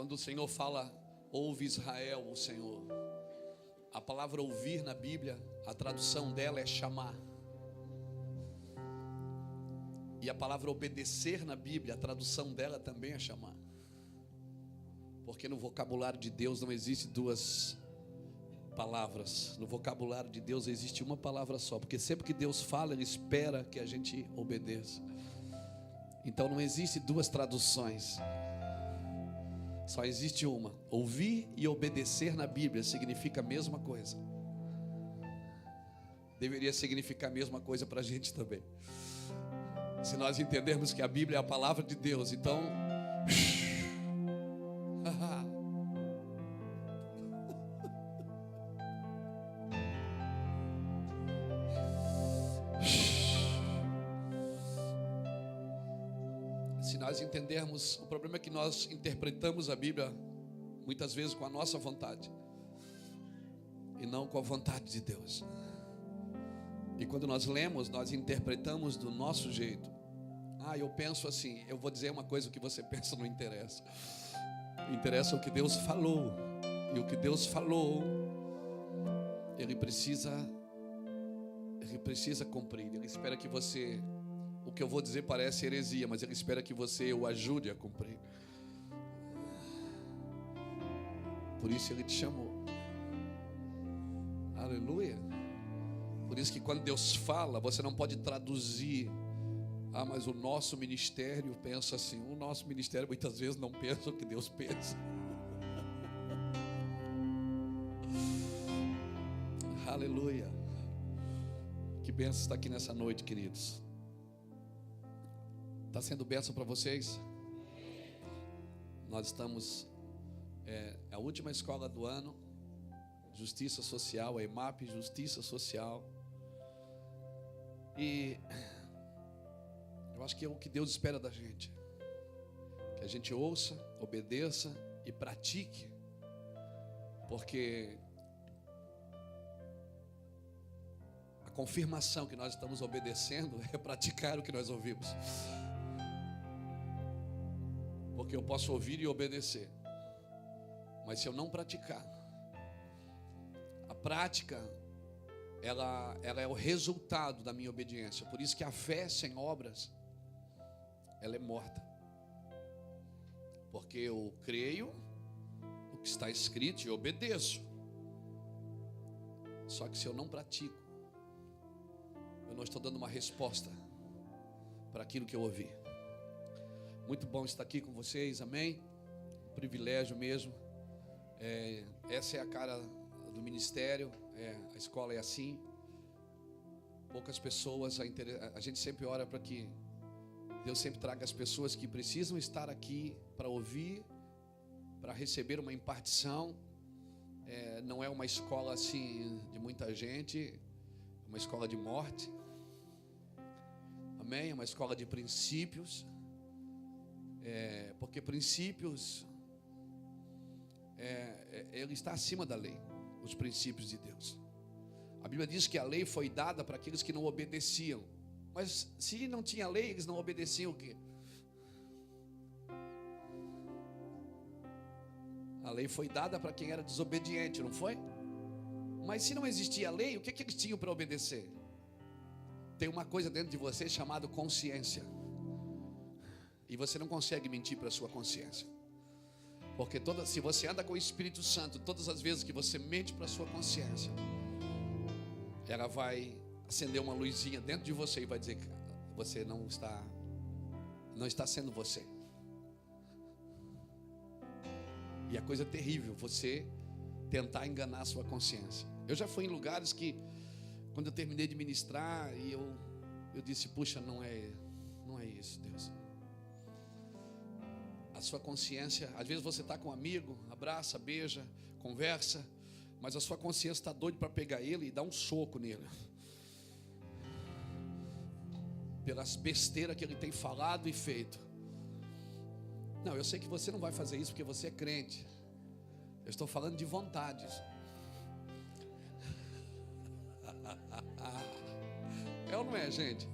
Quando o Senhor fala, ouve Israel, o Senhor, a palavra ouvir na Bíblia, a tradução dela é chamar. E a palavra obedecer na Bíblia, a tradução dela também é chamar. Porque no vocabulário de Deus não existe duas palavras. No vocabulário de Deus existe uma palavra só. Porque sempre que Deus fala, Ele espera que a gente obedeça. Então não existe duas traduções. Só existe uma. Ouvir e obedecer na Bíblia significa a mesma coisa. Deveria significar a mesma coisa para a gente também. Se nós entendermos que a Bíblia é a palavra de Deus, então... Se nós entendermos, o problema é que nós interpretamos a Bíblia muitas vezes com a nossa vontade e não com a vontade de Deus. E quando nós lemos, nós interpretamos do nosso jeito. Eu penso assim, eu vou dizer uma coisa, o que você pensa não interessa. Interessa o que Deus falou. E o que Deus falou, Ele precisa cumprir. Ele espera que você... O que eu vou dizer parece heresia, mas Ele espera que você o ajude a cumprir. Por isso Ele te chamou. Aleluia. Por isso que quando Deus fala, você não pode traduzir. Mas o nosso ministério pensa assim. O nosso ministério muitas vezes não pensa o que Deus pensa. Aleluia. Que bênção está aqui nessa noite, queridos. Está sendo bênção para vocês? Nós estamos... a última escola do ano. Justiça Social, a EMAP, Justiça Social. E... eu acho que é o que Deus espera da gente. Que a gente ouça, obedeça e pratique. Porque... a confirmação que nós estamos obedecendo é praticar o que nós ouvimos. Porque eu posso ouvir e obedecer, mas se eu não praticar, a prática, ela é o resultado da minha obediência. Por isso que a fé sem obras, ela é morta. Porque eu creio no que está escrito e obedeço. Só que se eu não pratico, eu não estou dando uma resposta para aquilo que eu ouvi. Muito bom estar aqui com vocês, amém? Um privilégio mesmo. Essa é a cara do ministério, a escola é assim. Poucas pessoas, a gente sempre ora para que Deus sempre traga as pessoas que precisam estar aqui para ouvir, para receber uma impartição. Não é uma escola assim de muita gente, é uma escola de morte. Amém? É uma escola de princípios. Porque princípios, ele está acima da lei, os princípios de Deus. A Bíblia diz que a lei foi dada para aqueles que não obedeciam. Mas se não tinha lei, eles não obedeciam o quê? A lei foi dada para quem era desobediente, não foi? Mas se não existia lei, o que eles tinham para obedecer? Tem uma coisa dentro de você chamada consciência. E você não consegue mentir para a sua consciência. Porque se você anda com o Espírito Santo, todas as vezes que você mente para a sua consciência, ela vai acender uma luzinha dentro de você e vai dizer que você não está sendo você. E a coisa é terrível, você tentar enganar a sua consciência. Eu já fui em lugares que, quando eu terminei de ministrar, e eu disse, puxa, não é isso, Deus. A sua consciência, às vezes você está com um amigo, abraça, beija, conversa, mas a sua consciência está doida para pegar ele e dar um soco nele. Pelas besteiras que ele tem falado e feito. Não, eu sei que você não vai fazer isso porque você é crente. Eu estou falando de vontades. É ou não é, gente?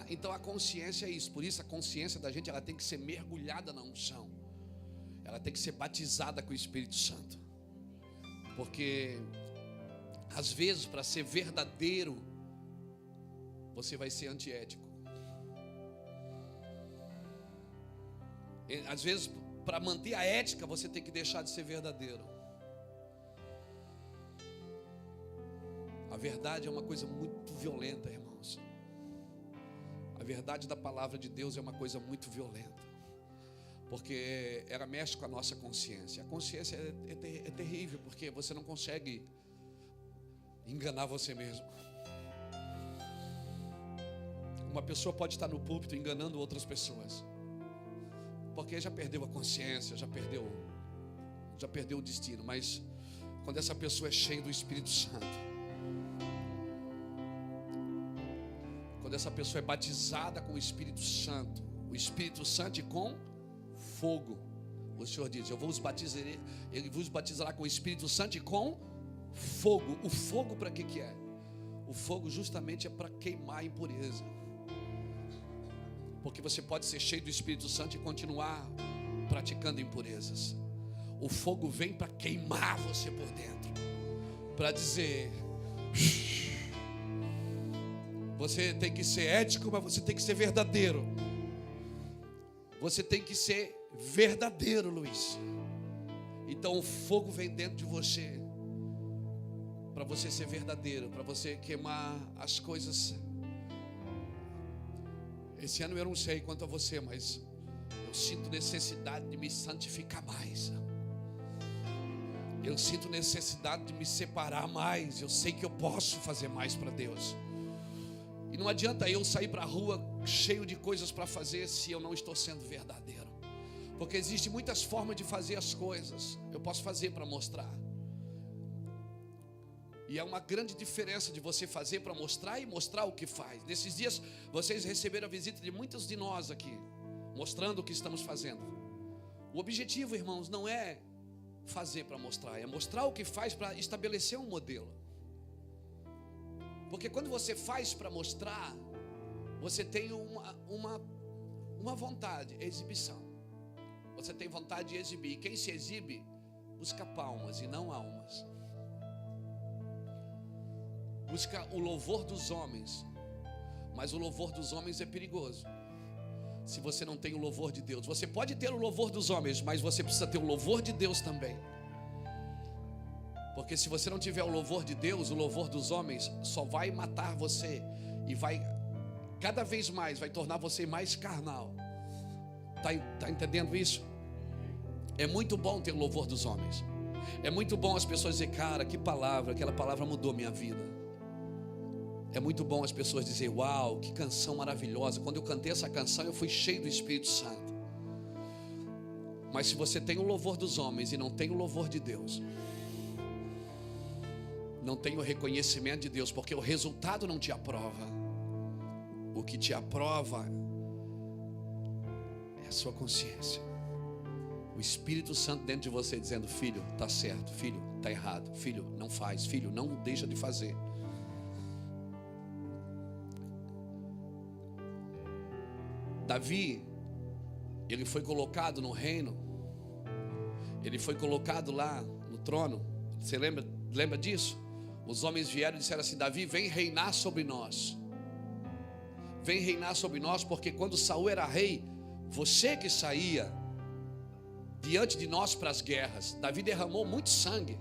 Então a consciência é isso. Por isso a consciência da gente, ela tem que ser mergulhada na unção. ela tem que ser batizada com o Espírito Santo. Porque às vezes, para ser verdadeiro, você vai ser antiético. Às vezes, para manter a ética, você tem que deixar de ser verdadeiro. A verdade é uma coisa muito violenta, irmãos. A verdade da palavra de Deus é uma coisa muito violenta, porque ela mexe com a nossa consciência. A consciência é terrível, porque você não consegue enganar você mesmo. Uma pessoa pode estar no púlpito enganando outras pessoas, porque já perdeu a consciência, já perdeu o destino. Mas quando essa pessoa é cheia do Espírito Santo, quando essa pessoa é batizada com o Espírito Santo e com fogo, o Senhor diz: Ele vos batizará com o Espírito Santo e com fogo. O fogo para que é? O fogo justamente é para queimar a impureza. Porque você pode ser cheio do Espírito Santo e continuar praticando impurezas. O fogo vem para queimar você por dentro, para dizer: você tem que ser ético, mas você tem que ser verdadeiro. Você tem que ser verdadeiro, Luiz. Então o fogo vem dentro de você, para você ser verdadeiro, para você queimar as coisas. Esse ano eu não sei quanto a você, mas eu sinto necessidade de me santificar mais. Eu sinto necessidade de me separar mais. Eu sei que eu posso fazer mais para Deus. E não adianta eu sair para a rua cheio de coisas para fazer se eu não estou sendo verdadeiro. Porque existem muitas formas de fazer as coisas. Eu posso fazer para mostrar. E é uma grande diferença de você fazer para mostrar e mostrar o que faz. Nesses dias vocês receberam a visita de muitos de nós aqui, mostrando o que estamos fazendo. O objetivo, irmãos, não é fazer para mostrar, é mostrar o que faz para estabelecer um modelo. Porque quando você faz para mostrar, você tem uma vontade, exibição. Você tem vontade de exibir. Quem se exibe busca palmas e não almas. Busca o louvor dos homens. Mas o louvor dos homens é perigoso. Se você não tem o louvor de Deus, você pode ter o louvor dos homens, mas você precisa ter o louvor de Deus também. Porque se você não tiver o louvor de Deus, o louvor dos homens só vai matar você e vai, cada vez mais, vai tornar você mais carnal. Tá entendendo isso? É muito bom ter o louvor dos homens. É muito bom as pessoas dizer: cara, que palavra, aquela palavra mudou minha vida. É muito bom as pessoas dizerem: uau, que canção maravilhosa. Quando eu cantei essa canção, eu fui cheio do Espírito Santo. Mas se você tem o louvor dos homens e não tem o louvor de Deus, não tem o reconhecimento de Deus, porque o resultado não te aprova. O que te aprova é a sua consciência. O Espírito Santo dentro de você dizendo: filho, está certo, filho, está errado, filho, não faz, filho, não deixa de fazer. Davi, ele foi colocado no reino, ele foi colocado lá no trono. Você lembra disso? Os homens vieram e disseram assim: Davi, vem reinar sobre nós. Vem reinar sobre nós, porque quando Saul era rei, você que saía diante de nós para as guerras. Davi derramou muito sangue,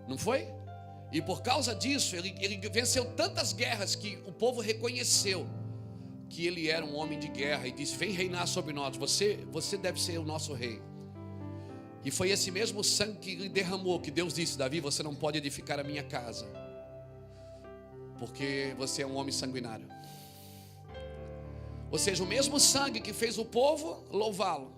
não foi? E por causa disso, ele venceu tantas guerras que o povo reconheceu que ele era um homem de guerra e disse: vem reinar sobre nós, você deve ser o nosso rei. E foi esse mesmo sangue que ele derramou que Deus disse: Davi, você não pode edificar a minha casa, porque você é um homem sanguinário. Ou seja, o mesmo sangue que fez o povo louvá-lo,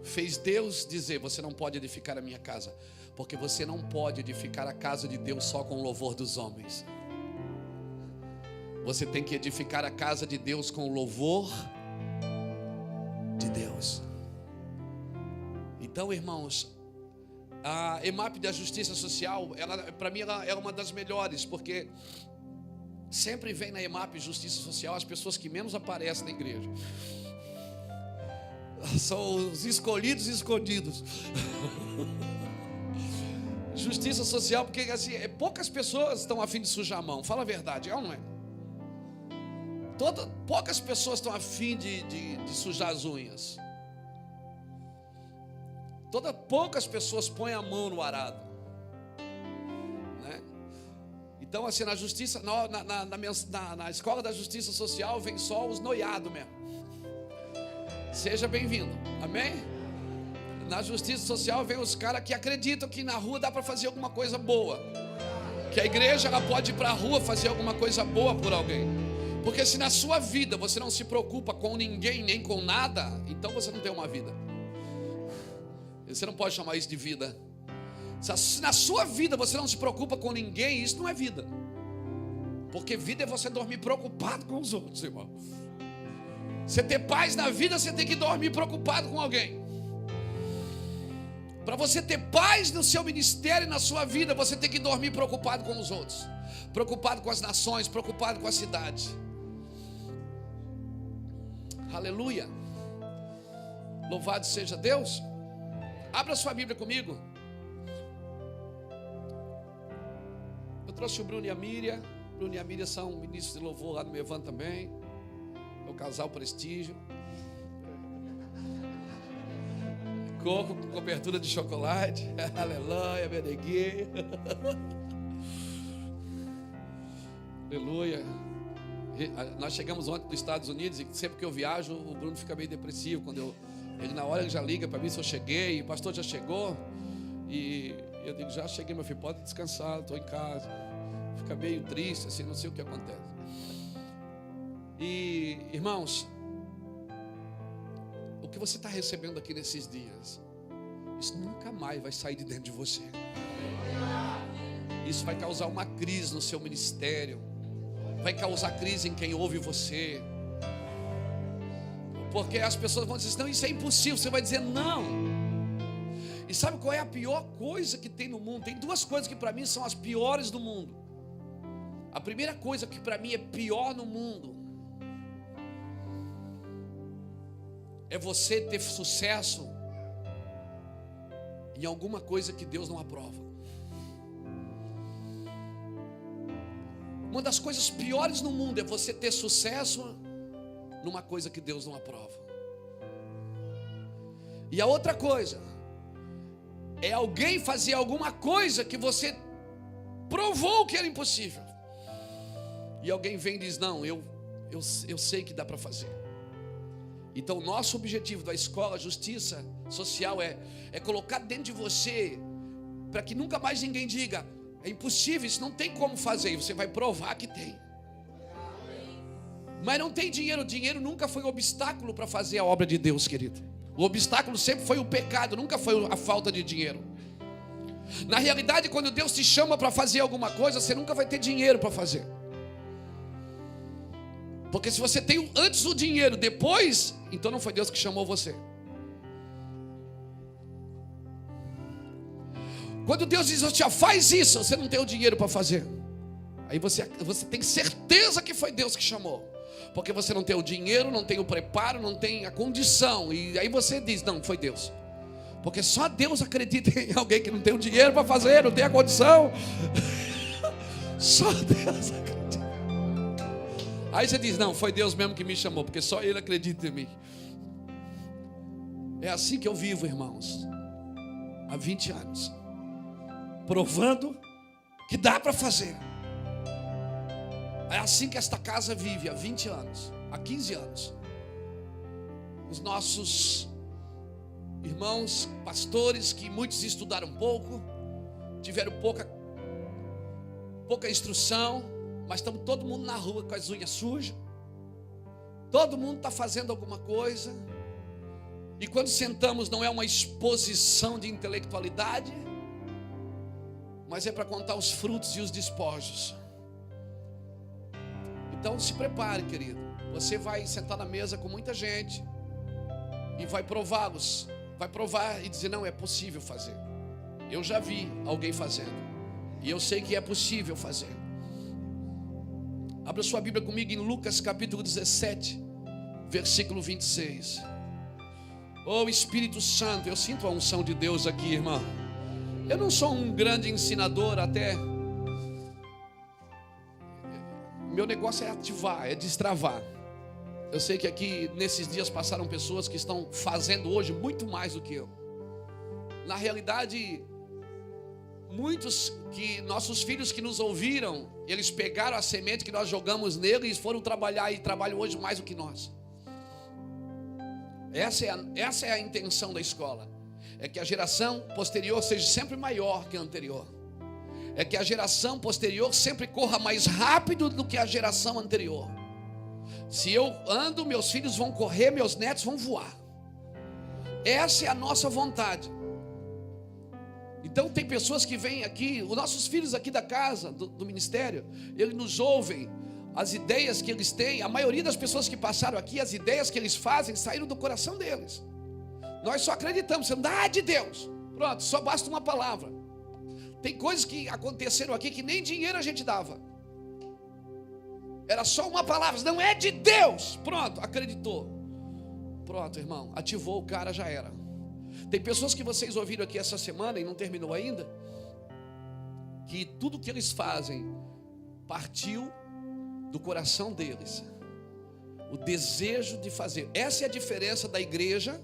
fez Deus dizer: você não pode edificar a minha casa, porque você não pode edificar a casa de Deus só com o louvor dos homens. Você tem que edificar a casa de Deus com o louvor de Deus. Então, irmãos, a EMAP da Justiça Social, para mim, ela é uma das melhores, porque sempre vem na EMAP Justiça Social as pessoas que menos aparecem na igreja. São os escolhidos e escondidos. Justiça social, porque assim, poucas pessoas estão a fim de sujar a mão. Fala a verdade, é ou não é? Poucas pessoas estão a fim de sujar as unhas. Poucas pessoas põem a mão no arado, né? Então assim, na justiça, na escola da justiça social vem só os noiados mesmo. Seja bem-vindo, amém? Na justiça social vem os caras que acreditam que na rua dá para fazer alguma coisa boa, que a igreja ela pode ir para a rua fazer alguma coisa boa por alguém. Porque se na sua vida você não se preocupa com ninguém nem com nada, então você não tem uma vida. Você não pode chamar isso de vida. Se na sua vida você não se preocupa com ninguém, isso não é vida. Porque vida é você dormir preocupado com os outros, irmão. Você ter paz na vida, você tem que dormir preocupado com alguém. Para você ter paz no seu ministério e na sua vida, você tem que dormir preocupado com os outros, preocupado com as nações, preocupado com a cidade. Aleluia. Louvado seja Deus. Abra sua Bíblia comigo. Eu trouxe o Bruno e a Miriam. Bruno e a Miriam são ministros de louvor lá no Mevan também. É o casal prestígio. Coco com cobertura de chocolate. Aleluia, Beneguê. Aleluia. Nós chegamos ontem dos Estados Unidos e sempre que eu viajo, o Bruno fica meio depressivo. Ele na hora ele já liga para mim se eu cheguei, o pastor já chegou. E eu digo, já cheguei, meu filho, pode descansar, estou em casa. Fica meio triste, assim, não sei o que acontece. E, irmãos, o que você está recebendo aqui nesses dias, isso nunca mais vai sair de dentro de você. Isso vai causar uma crise no seu ministério, vai causar crise em quem ouve você, porque as pessoas vão dizer, não, isso é impossível. Você vai dizer, não. E sabe qual é a pior coisa que tem no mundo? Tem duas coisas que para mim são as piores do mundo. A primeira coisa que para mim é pior no mundo é você ter sucesso em alguma coisa que Deus não aprova. Uma das coisas piores no mundo é você ter sucesso numa coisa que Deus não aprova. E a outra coisa é alguém fazer alguma coisa que você provou que era impossível. E alguém vem e diz, não, eu sei que dá para fazer. Então, nosso objetivo da escola Justiça Social é colocar dentro de você, para que nunca mais ninguém diga, é impossível, isso não tem como fazer. E você vai provar que tem. Mas não tem dinheiro. Dinheiro nunca foi um obstáculo para fazer a obra de Deus, querido. O obstáculo sempre foi o pecado, nunca foi a falta de dinheiro. Na realidade, quando Deus te chama para fazer alguma coisa, você nunca vai ter dinheiro para fazer. Porque se você tem antes o dinheiro, depois, então não foi Deus que chamou você. Quando Deus diz, você faz isso, você não tem o dinheiro para fazer. Aí você tem certeza que foi Deus que chamou. Porque você não tem o dinheiro, não tem o preparo, não tem a condição. E aí você diz, não, foi Deus. Porque só Deus acredita em alguém que não tem o dinheiro para fazer, não tem a condição. Só Deus acredita. Aí você diz, não, foi Deus mesmo que me chamou, porque só Ele acredita em mim. É assim que eu vivo, irmãos, há 20 anos, provando que dá para fazer. É assim que esta casa vive há 20 anos, há 15 anos. Os nossos irmãos, pastores, que muitos estudaram pouco, tiveram pouca instrução, mas estamos todo mundo na rua com as unhas sujas. Todo mundo está fazendo alguma coisa. E quando sentamos não é uma exposição de intelectualidade, mas é para contar os frutos e os despojos. Então se prepare, querido. Você vai sentar na mesa com muita gente e vai prová-los. Vai provar e dizer, não, é possível fazer. Eu já vi alguém fazendo e eu sei que é possível fazer. Abra sua Bíblia comigo em Lucas capítulo 17, versículo 26. Oh, Espírito Santo, eu sinto a unção de Deus aqui, irmão. Eu não sou um grande ensinador, até. Meu negócio é ativar, é destravar. Eu sei que aqui, nesses dias, passaram pessoas que estão fazendo hoje muito mais do que eu. Na realidade, muitos que nossos filhos que nos ouviram, eles pegaram a semente que nós jogamos neles e foram trabalhar e trabalham hoje mais do que nós. Essa é a intenção da escola. É que a geração posterior seja sempre maior que a anterior. É que a geração posterior sempre corra mais rápido do que a geração anterior. Se eu ando, meus filhos vão correr, meus netos vão voar. Essa é a nossa vontade. Então tem pessoas que vêm aqui, os nossos filhos aqui da casa, do ministério, eles nos ouvem, as ideias que eles têm, a maioria das pessoas que passaram aqui, as ideias que eles fazem, saíram do coração deles. Nós só acreditamos, de Deus. Pronto, só basta uma palavra. Tem coisas que aconteceram aqui que nem dinheiro a gente dava. Era só uma palavra, não é de Deus. Pronto, acreditou. Pronto, irmão, ativou o cara, já era. Tem pessoas que vocês ouviram aqui essa semana e não terminou ainda, que tudo que eles fazem partiu do coração deles. O desejo de fazer. Essa é a diferença da igreja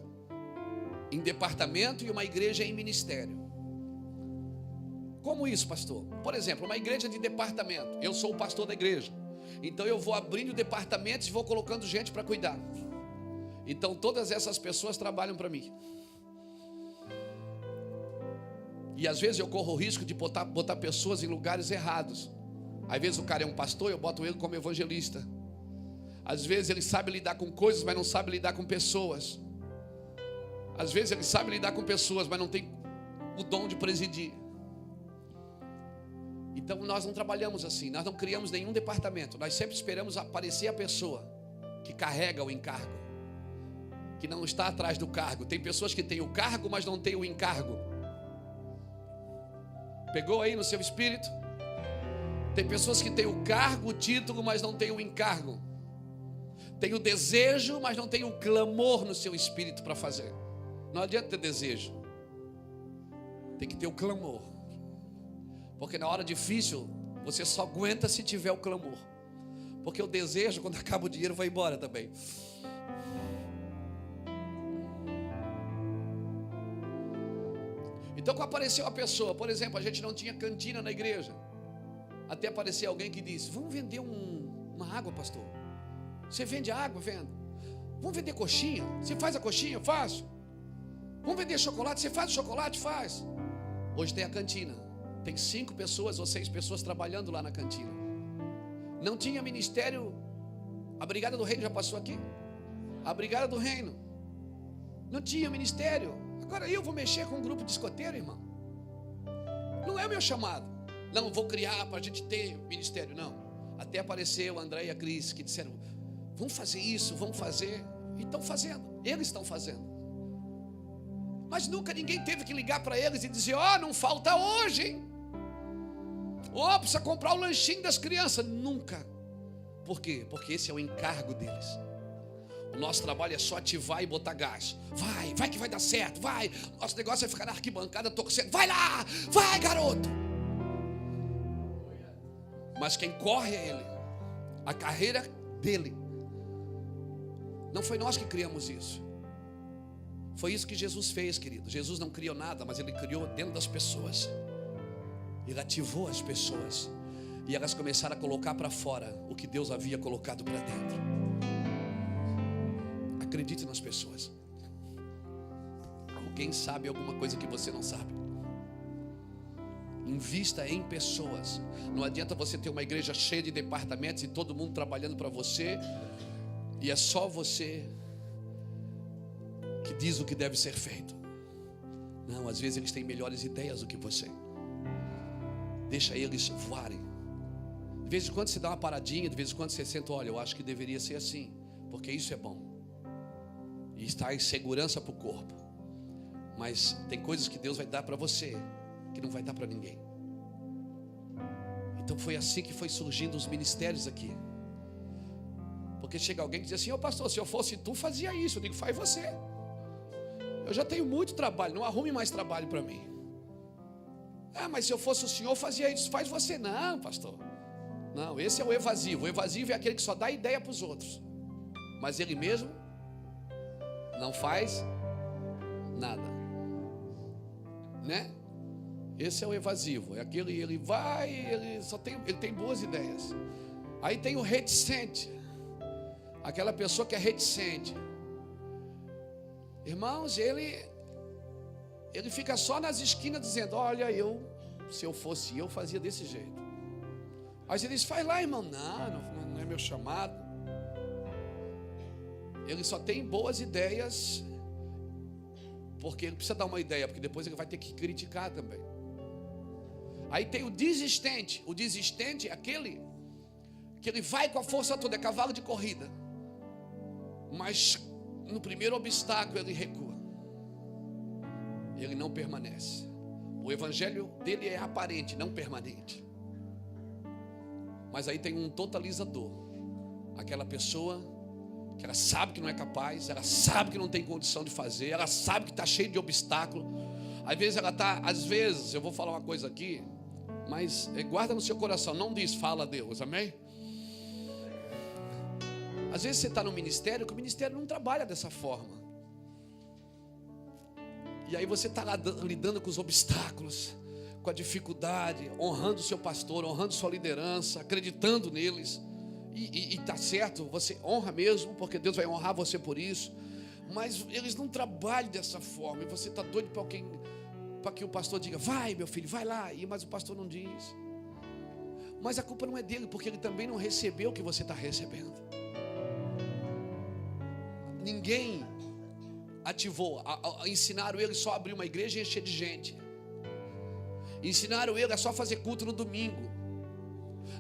em departamento e uma igreja em ministério. Como isso, pastor? Por exemplo, uma igreja de departamento. Eu sou o pastor da igreja. Então eu vou abrindo departamentos e vou colocando gente para cuidar. Então todas essas pessoas trabalham para mim. E às vezes eu corro o risco de botar pessoas em lugares errados. Às vezes o cara é um pastor, eu boto ele como evangelista. Às vezes ele sabe lidar com coisas, mas não sabe lidar com pessoas. Às vezes ele sabe lidar com pessoas, mas não tem o dom de presidir. Então nós não trabalhamos assim, nós não criamos nenhum departamento. Nós sempre esperamos aparecer a pessoa que carrega o encargo, que não está atrás do cargo. Tem pessoas que têm o cargo, mas não têm o encargo. Pegou aí no seu espírito? Tem pessoas que têm o cargo, o título, mas não têm o encargo. Tem o desejo, mas não tem o clamor no seu espírito para fazer. Não adianta ter desejo, tem que ter o clamor. Porque na hora difícil, você só aguenta se tiver o clamor. Porque o desejo, quando acaba o dinheiro, vai embora também. Então quando apareceu a pessoa, por exemplo, a gente não tinha cantina na igreja. Até aparecer alguém que disse: vamos vender uma água, pastor. Você vende água? Vendo. Vamos vender coxinha? Você faz a coxinha? Eu faço. Vamos vender chocolate? Você faz o chocolate? Faz. Hoje tem a cantina. Tem 5 pessoas ou 6 pessoas trabalhando lá na cantina. Não tinha ministério. A Brigada do Reino já passou aqui? A Brigada do Reino não tinha ministério. Agora eu vou mexer com um grupo de escoteiro, irmão. Não é o meu chamado. Não vou criar para a gente ter ministério, não. Até apareceu o André e a Cris, que disseram: vamos fazer isso, vamos fazer. E estão fazendo, eles estão fazendo. Mas nunca ninguém teve que ligar para eles e dizer: não falta hoje, hein? Precisa comprar o lanchinho das crianças. Nunca. Por quê? Porque esse é o encargo deles. O nosso trabalho é só ativar e botar gás. Vai que vai dar certo, vai. Nosso negócio é ficar na arquibancada torcendo. Vai lá, vai, garoto. Mas quem corre é ele. A carreira dele. Não foi nós que criamos isso. Foi isso que Jesus fez, querido. Jesus não criou nada, mas ele criou dentro das pessoas. Ele ativou as pessoas. E elas começaram a colocar para fora o que Deus havia colocado para dentro. Acredite nas pessoas. Alguém sabe alguma coisa que você não sabe. Invista em pessoas. Não adianta você ter uma igreja cheia de departamentos e todo mundo trabalhando para você, e é só você que diz o que deve ser feito. Não, às vezes eles têm melhores ideias do que você. Deixa eles voarem. De vez em quando você dá uma paradinha, de vez em quando você senta: olha, eu acho que deveria ser assim, porque isso é bom. E está em segurança para o corpo. Mas tem coisas que Deus vai dar para você que não vai dar para ninguém. Então foi assim que foi surgindo os ministérios aqui. Porque chega alguém que diz assim: pastor, se eu fosse tu, fazia isso. Eu digo: faz você. Eu já tenho muito trabalho, não arrume mais trabalho para mim. Ah, mas se eu fosse o senhor, fazia isso. Faz você. Não, pastor. Não, esse é o evasivo. O evasivo é aquele que só dá ideia para os outros, mas ele mesmo não faz nada, né? Esse é o evasivo. É aquele, ele vai, ele tem boas ideias. Aí tem o reticente, aquela pessoa que é reticente. Irmãos, ele fica só nas esquinas dizendo: olha, se eu fosse eu fazia desse jeito. Aí você diz: faz lá, irmão. Não é meu chamado. Ele só tem boas ideias porque ele precisa dar uma ideia, porque depois ele vai ter que criticar também. Aí tem o desistente. O desistente é aquele que ele vai com a força toda, é cavalo de corrida, mas no primeiro obstáculo ele recua, ele não permanece. O evangelho dele é aparente, não permanente. Mas aí tem um totalizador, aquela pessoa que ela sabe que não é capaz, ela sabe que não tem condição de fazer, ela sabe que está cheio de obstáculo. Às vezes, eu vou falar uma coisa aqui, mas guarda no seu coração, não diz fala a Deus, amém? Às vezes você está no ministério, que o ministério não trabalha dessa forma. E aí você está lá lidando com os obstáculos, com a dificuldade, honrando o seu pastor, honrando sua liderança, acreditando neles. E está certo, você honra mesmo, porque Deus vai honrar você por isso. Mas eles não trabalham dessa forma. E você está doido para que o pastor diga: vai, meu filho, vai lá. Mas o pastor não diz. Mas a culpa não é dele, porque ele também não recebeu o que você está recebendo. Ninguém ativou. Ensinaram ele só a abrir uma igreja e encher de gente. Ensinaram ele a só fazer culto no domingo.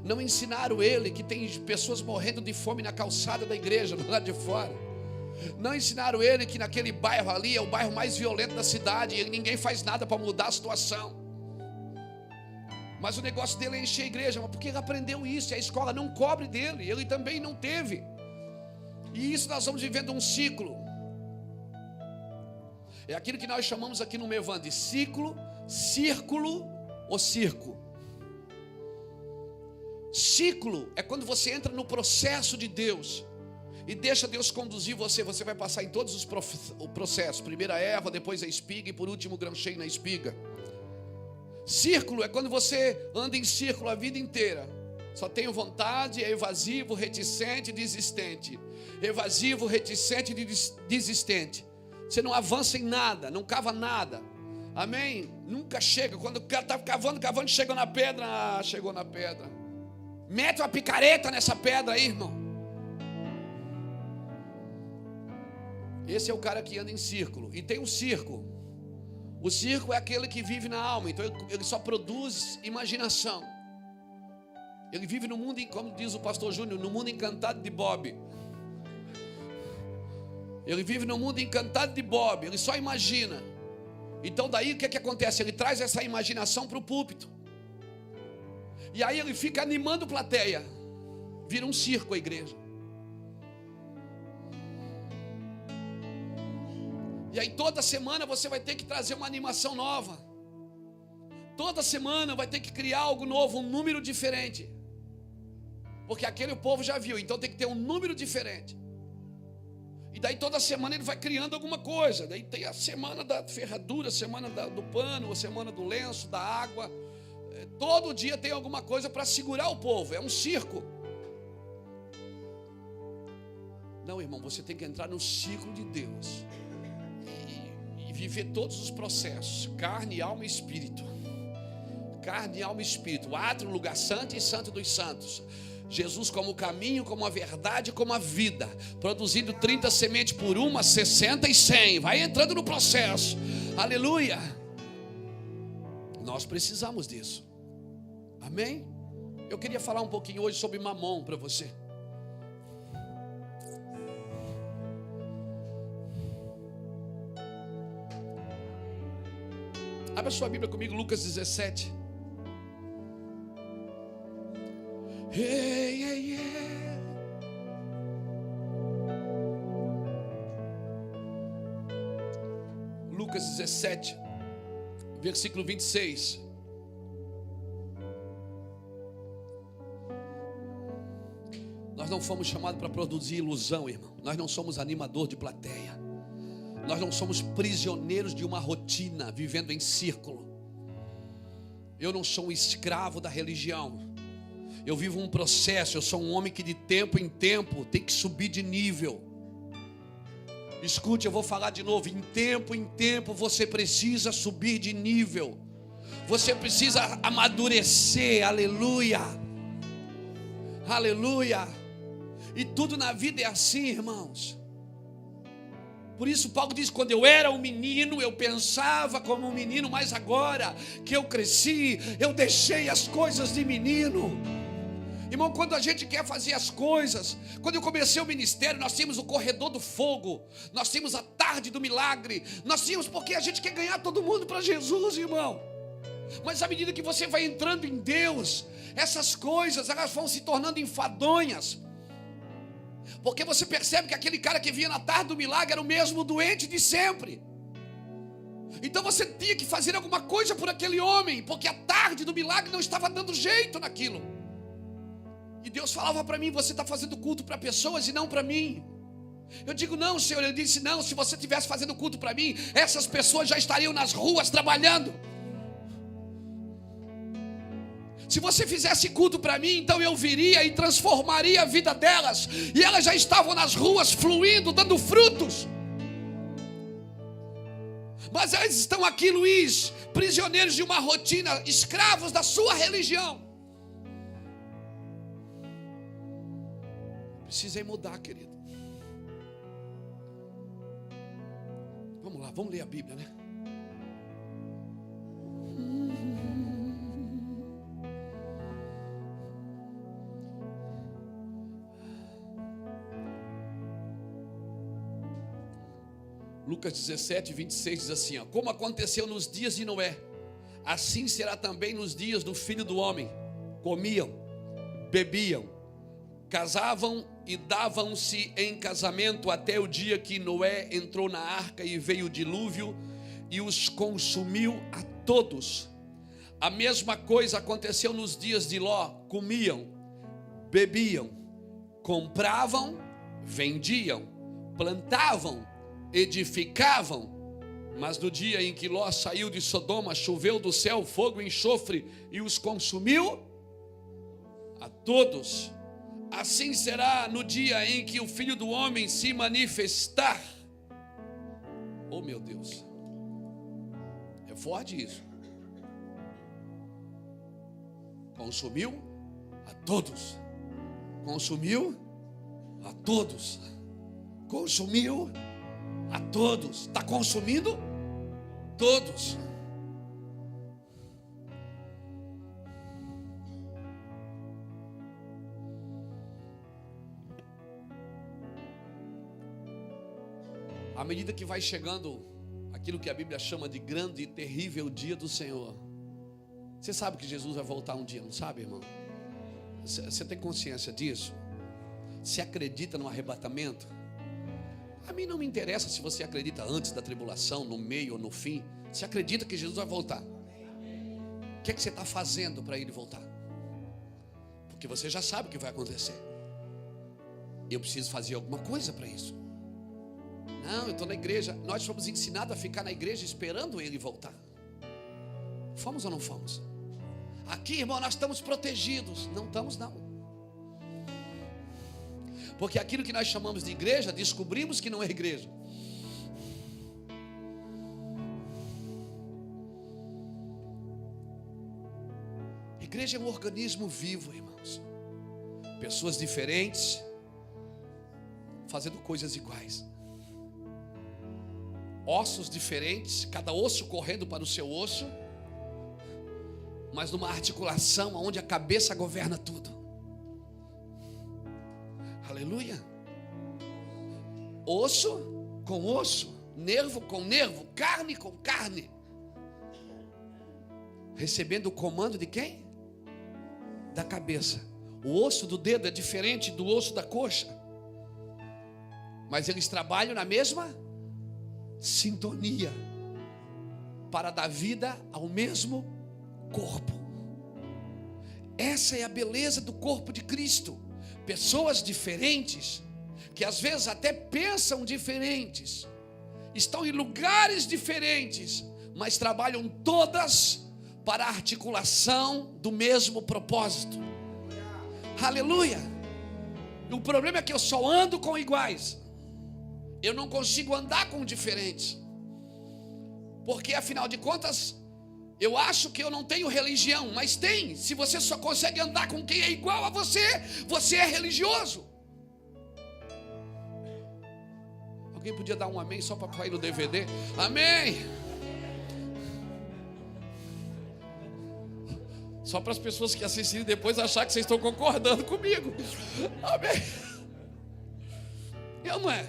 Não ensinaram ele que tem pessoas morrendo de fome na calçada da igreja, do lado de fora. Não ensinaram ele que naquele bairro ali é o bairro mais violento da cidade e ninguém faz nada para mudar a situação. Mas o negócio dele é encher a igreja, mas porque ele aprendeu isso, e a escola não cobre dele, ele também não teve. E isso nós vamos vivendo um ciclo. É aquilo que nós chamamos aqui no Mevan de ciclo, círculo ou circo. Ciclo é quando você entra no processo de Deus e deixa Deus conduzir você. Você vai passar em todos os processos. Primeiro a erva, depois a espiga e por último o grão cheio na espiga. Círculo é quando você anda em círculo a vida inteira. Só tenho vontade, é evasivo, reticente, desistente. Evasivo, reticente e desistente. Você não avança em nada, não cava nada. Amém? Nunca chega. Quando o cara está cavando, chega na pedra. Chegou na pedra. Mete uma picareta nessa pedra aí, irmão. Esse é o cara que anda em círculo. E tem um circo. O circo é aquele que vive na alma. Então ele só produz imaginação. Ele vive no mundo, como diz o pastor Júnior, no mundo encantado de Bob. Ele vive no mundo encantado de Bob. Ele só imagina. Então daí o que acontece? Ele traz essa imaginação para o púlpito. E aí ele fica animando a plateia. Vira um circo a igreja. E aí toda semana você vai ter que trazer uma animação nova. Toda semana vai ter que criar algo novo, um número diferente. Porque aquele o povo já viu, então tem que ter um número diferente. E daí toda semana ele vai criando alguma coisa. Daí tem a semana da ferradura, a semana do pano, a semana do lenço, da água. Todo dia tem alguma coisa para segurar o povo. É um circo. Não, irmão, você tem que entrar no ciclo de Deus e viver todos os processos: carne, alma e espírito. Carne, alma e espírito. Átrio, lugar santo e santo dos santos. Jesus como o caminho, como a verdade, como a vida, produzindo 30 sementes por uma, 60 e 100. Vai entrando no processo. Aleluia. Nós precisamos disso. Amém? Eu queria falar um pouquinho hoje sobre Mamon para você. Abra sua Bíblia comigo, Lucas 17. Hey, hey, yeah. Lucas 17, versículo 26. Nós não fomos chamados para produzir ilusão, irmão. Nós não somos animador de plateia. Nós não somos prisioneiros de uma rotina, vivendo em círculo. Eu não sou um escravo da religião. Eu vivo um processo. Eu sou um homem que de tempo em tempo tem que subir de nível. Escute, eu vou falar de novo. Em tempo você precisa subir de nível. Você precisa amadurecer. Aleluia. Aleluia. E tudo na vida é assim, irmãos. Por isso Paulo diz, quando eu era um menino, eu pensava como um menino, mas agora que eu cresci, eu deixei as coisas de menino. Irmão, quando a gente quer fazer as coisas, quando eu comecei o ministério, nós tínhamos o corredor do fogo, nós tínhamos a tarde do milagre, nós tínhamos porque a gente quer ganhar todo mundo para Jesus, irmão. Mas à medida que você vai entrando em Deus, essas coisas, elas vão se tornando enfadonhas. Porque você percebe que aquele cara que vinha na tarde do milagre era o mesmo doente de sempre. Então você tinha que fazer alguma coisa por aquele homem, porque a tarde do milagre não estava dando jeito naquilo. E Deus falava para mim, você está fazendo culto para pessoas e não para mim. Eu digo, não, Senhor. Ele disse, não, se você estivesse fazendo culto para mim, essas pessoas já estariam nas ruas trabalhando. Se você fizesse culto para mim, então eu viria e transformaria a vida delas. E elas já estavam nas ruas fluindo, dando frutos. Mas elas estão aqui, Luiz, prisioneiros de uma rotina, escravos da sua religião. Precisei mudar, querido. Vamos lá, vamos ler a Bíblia, né? Lucas 17, 26 diz assim, ó, como aconteceu nos dias de Noé, assim será também nos dias do Filho do Homem. Comiam, bebiam, casavam e davam-se em casamento até o dia que Noé entrou na arca e veio o dilúvio e os consumiu a todos. A mesma coisa aconteceu nos dias de Ló. Comiam, bebiam, compravam, vendiam, plantavam, edificavam. Mas no dia em que Ló saiu de Sodoma, choveu do céu fogo e enxofre e os consumiu a todos. Assim será no dia em que o Filho do Homem se manifestar. Oh, meu Deus, é forte isso. Consumiu a todos. Consumiu a todos. Consumiu a todos. Está consumindo todos. À medida que vai chegando aquilo que a Bíblia chama de grande e terrível dia do Senhor. Você sabe que Jesus vai voltar um dia, não sabe, irmão? Você tem consciência disso? Você acredita no arrebatamento? A mim não me interessa se você acredita antes da tribulação, no meio ou no fim. Você acredita que Jesus vai voltar? O que é que você está fazendo para ele voltar? Porque você já sabe o que vai acontecer. Eu preciso fazer alguma coisa para isso. Não, eu estou na igreja. Nós fomos ensinados a ficar na igreja esperando ele voltar. Fomos ou não fomos? Aqui, irmão, nós estamos protegidos. Não estamos, não. Porque aquilo que nós chamamos de igreja, descobrimos que não é igreja. Igreja é um organismo vivo, irmãos. Pessoas diferentes, fazendo coisas iguais. Ossos diferentes, cada osso correndo para o seu osso, mas numa articulação onde a cabeça governa tudo. Aleluia. Osso com osso, nervo com nervo, carne com carne, recebendo o comando de quem? Da cabeça. O osso do dedo é diferente do osso da coxa, mas eles trabalham na mesma sintonia. para dar vida ao mesmo corpo. Essa é a beleza do corpo de Cristo. Pessoas diferentes, que às vezes até pensam diferentes, estão em lugares diferentes, mas trabalham todas para a articulação do mesmo propósito. Aleluia! O problema é que eu só ando com iguais, eu não consigo andar com diferentes, porque afinal de contas, eu acho que eu não tenho religião, mas tem. Se você só consegue andar com quem é igual a você, você é religioso. Alguém podia dar um amém só para sair no DVD? Amém! Só para as pessoas que assistirem depois achar que vocês estão concordando comigo. Amém? Eu não é.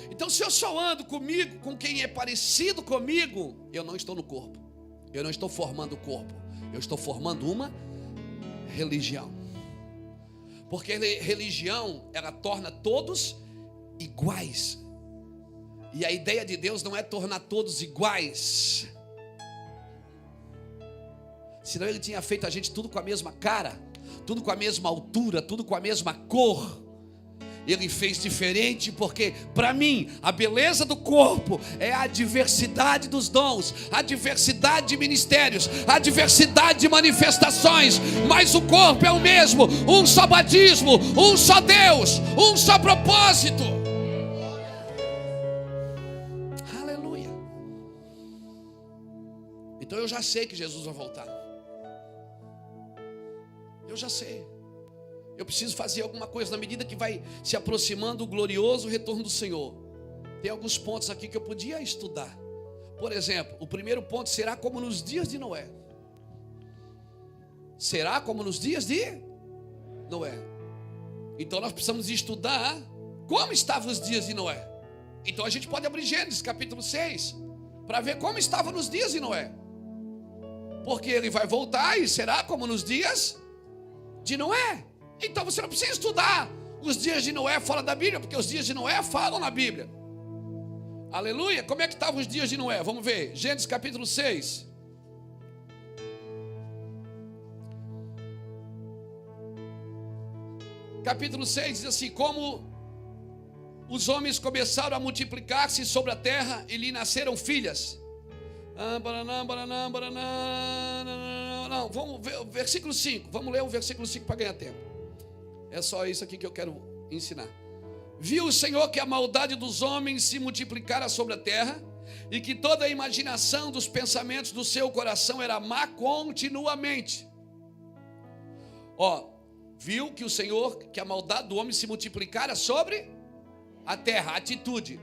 Então, se eu só ando comigo, com quem é parecido comigo, eu não estou no corpo. Eu não estou formando o corpo. Eu estou formando uma religião. Porque religião, ela torna todos iguais. E a ideia de Deus não é tornar todos iguais. Senão Ele tinha feito a gente tudo com a mesma cara, tudo com a mesma altura, tudo com a mesma cor. Ele fez diferente porque, para mim, a beleza do corpo é a diversidade dos dons, a diversidade de ministérios, a diversidade de manifestações, mas o corpo é o mesmo, um só batismo, um só Deus, um só propósito. Aleluia. Então eu já sei que Jesus vai voltar. Eu já sei. Eu preciso fazer alguma coisa na medida que vai se aproximando o glorioso retorno do Senhor. Tem alguns pontos aqui que eu podia estudar. Por exemplo, o primeiro ponto será como nos dias de Noé. Será como nos dias de Noé. Então nós precisamos estudar como estavam os dias de Noé. Então a gente pode abrir Gênesis capítulo 6 para ver como estava nos dias de Noé. Porque ele vai voltar e será como nos dias de Noé. Então você não precisa estudar os dias de Noé fora da Bíblia, porque os dias de Noé falam na Bíblia. Aleluia. Como é que estavam os dias de Noé? Vamos ver, Gênesis capítulo 6. Capítulo 6 diz assim: como os homens começaram a multiplicar-se sobre a terra e lhe nasceram filhas. Não, vamos ver o versículo 5. Vamos ler o versículo 5 para ganhar tempo. É só isso aqui que eu quero ensinar. Viu o Senhor que a maldade dos homens se multiplicara sobre a terra, e que toda a imaginação dos pensamentos do seu coração era má continuamente. Viu que o Senhor, que a maldade do homem se multiplicara sobre a terra, a atitude.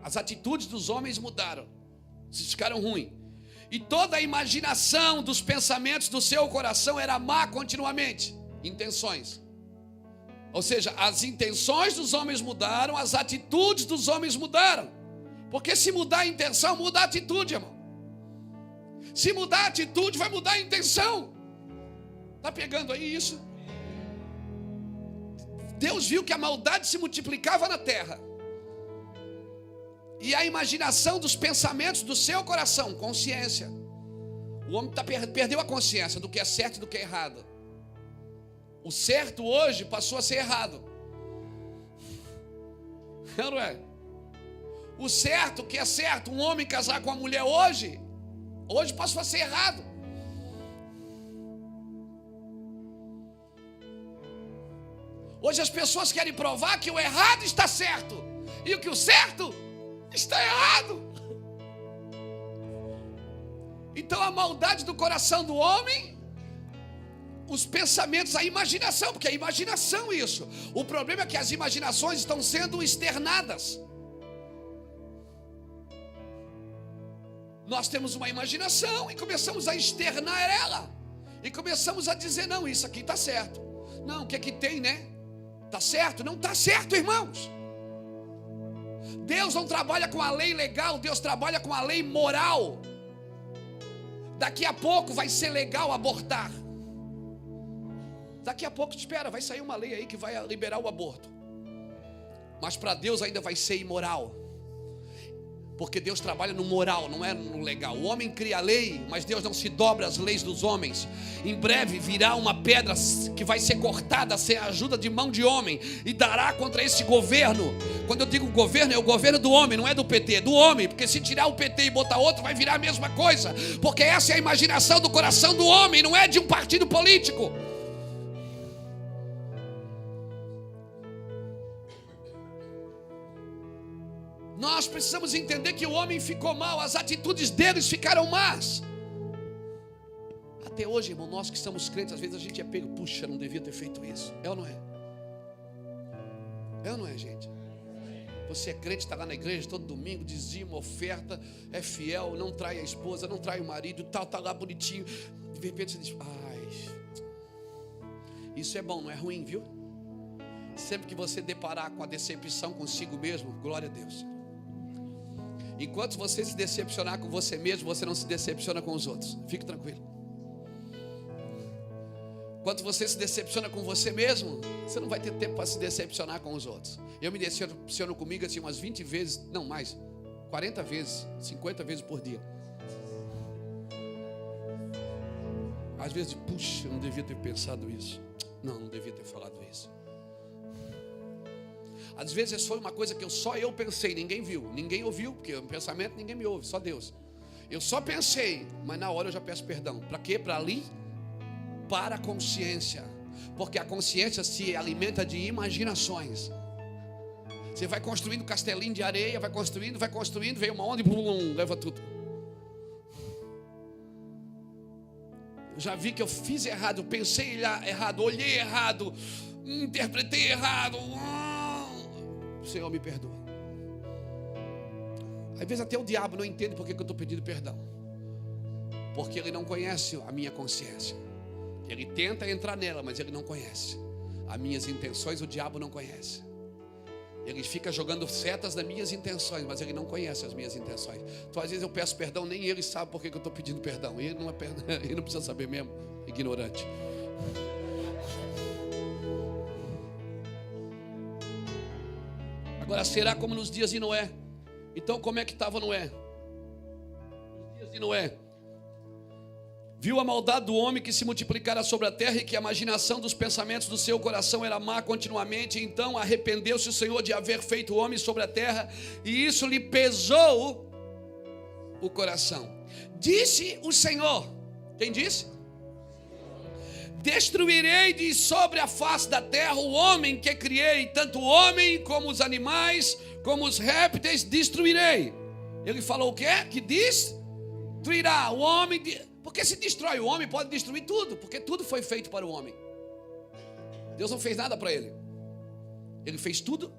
As atitudes dos homens mudaram, ficaram ruins. E toda a imaginação dos pensamentos do seu coração era má continuamente. Intenções. Ou seja, as intenções dos homens mudaram, as atitudes dos homens mudaram. Porque se mudar a intenção, muda a atitude, irmão. Se mudar a atitude, vai mudar a intenção. Está pegando aí isso? Deus viu que a maldade se multiplicava na terra. E a imaginação dos pensamentos do seu coração, consciência. O homem perdeu a consciência do que é certo e do que é errado. O certo hoje passou a ser errado. Não é? O certo, que é certo, um homem casar com uma mulher hoje passou a ser errado. Hoje as pessoas querem provar que o errado está certo e que o certo está errado. Então a maldade do coração do homem, os pensamentos, a imaginação, porque é imaginação isso. O problema é que as imaginações estão sendo externadas. Nós temos uma imaginação e começamos a externar ela. E começamos a dizer, não, isso aqui está certo. Não, o que é que tem, né? Está certo? Não está certo, irmãos. Deus não trabalha com a lei legal, Deus trabalha com a lei moral. Daqui a pouco vai ser legal abortar. Daqui a pouco, espera, vai sair uma lei aí que vai liberar o aborto. Mas para Deus ainda vai ser imoral. Porque Deus trabalha no moral, não é no legal. O homem cria a lei, mas Deus não se dobra às leis dos homens. Em breve virá uma pedra que vai ser cortada sem a ajuda de mão de homem e dará contra esse governo. Quando eu digo governo, é o governo do homem, não é do PT, é do homem. Porque se tirar o PT e botar outro, vai virar a mesma coisa. Porque essa é a imaginação do coração do homem, não é de um partido político. Nós precisamos entender que o homem ficou mal, as atitudes deles ficaram más. Até hoje, irmão, nós que somos crentes, às vezes a gente é pego, puxa, não devia ter feito isso. É ou não é? É ou não é, gente? Você é crente, está lá na igreja todo domingo, dizima, oferta, é fiel, não trai a esposa, não trai o marido, tal, está lá bonitinho. De repente você diz, ai, isso é bom, não é ruim, viu? Sempre que você deparar com a decepção consigo mesmo, glória a Deus. Enquanto você se decepcionar com você mesmo, você não se decepciona com os outros. Fique tranquilo. Enquanto você se decepciona com você mesmo, você não vai ter tempo para se decepcionar com os outros. Eu me decepciono comigo assim umas 20 vezes, não mais, 40 vezes, 50 vezes por dia. Às vezes, puxa, eu não devia ter pensado isso. Não devia ter falado isso. Às vezes foi uma coisa que só eu pensei, ninguém viu, ninguém ouviu, porque o pensamento ninguém me ouve, só Deus. Eu só pensei, mas na hora eu já peço perdão. Para quê? Para limpar a consciência. Porque a consciência se alimenta de imaginações. Você vai construindo castelinho de areia, vai construindo, vem uma onda e blum, leva tudo. Eu já vi que eu fiz errado, pensei errado, olhei errado, interpretei errado. O Senhor me perdoa. Às vezes até o diabo não entende porque que eu estou pedindo perdão. Porque ele não conhece a minha consciência. Ele tenta entrar nela, mas ele não conhece. As minhas intenções o diabo não conhece. Ele fica jogando setas nas minhas intenções, mas ele não conhece as minhas intenções. Então às vezes eu peço perdão, nem ele sabe porque que eu estou pedindo perdão. Ele não precisa saber mesmo, ignorante. Agora será como nos dias de Noé. Então como é que estava Noé? Nos dias de Noé. Viu a maldade do homem que se multiplicara sobre a terra e que a imaginação dos pensamentos do seu coração era má continuamente. Então arrependeu-se o Senhor de haver feito o homem sobre a terra e isso lhe pesou o coração. Disse o Senhor. Quem disse? Destruirei de sobre a face da terra o homem que criei, tanto o homem como os animais, como os répteis, destruirei. Ele falou o quê? Que destruirá o homem. Porque se destrói o homem, pode destruir tudo, porque tudo foi feito para o homem. Deus não fez nada para ele. Ele fez tudo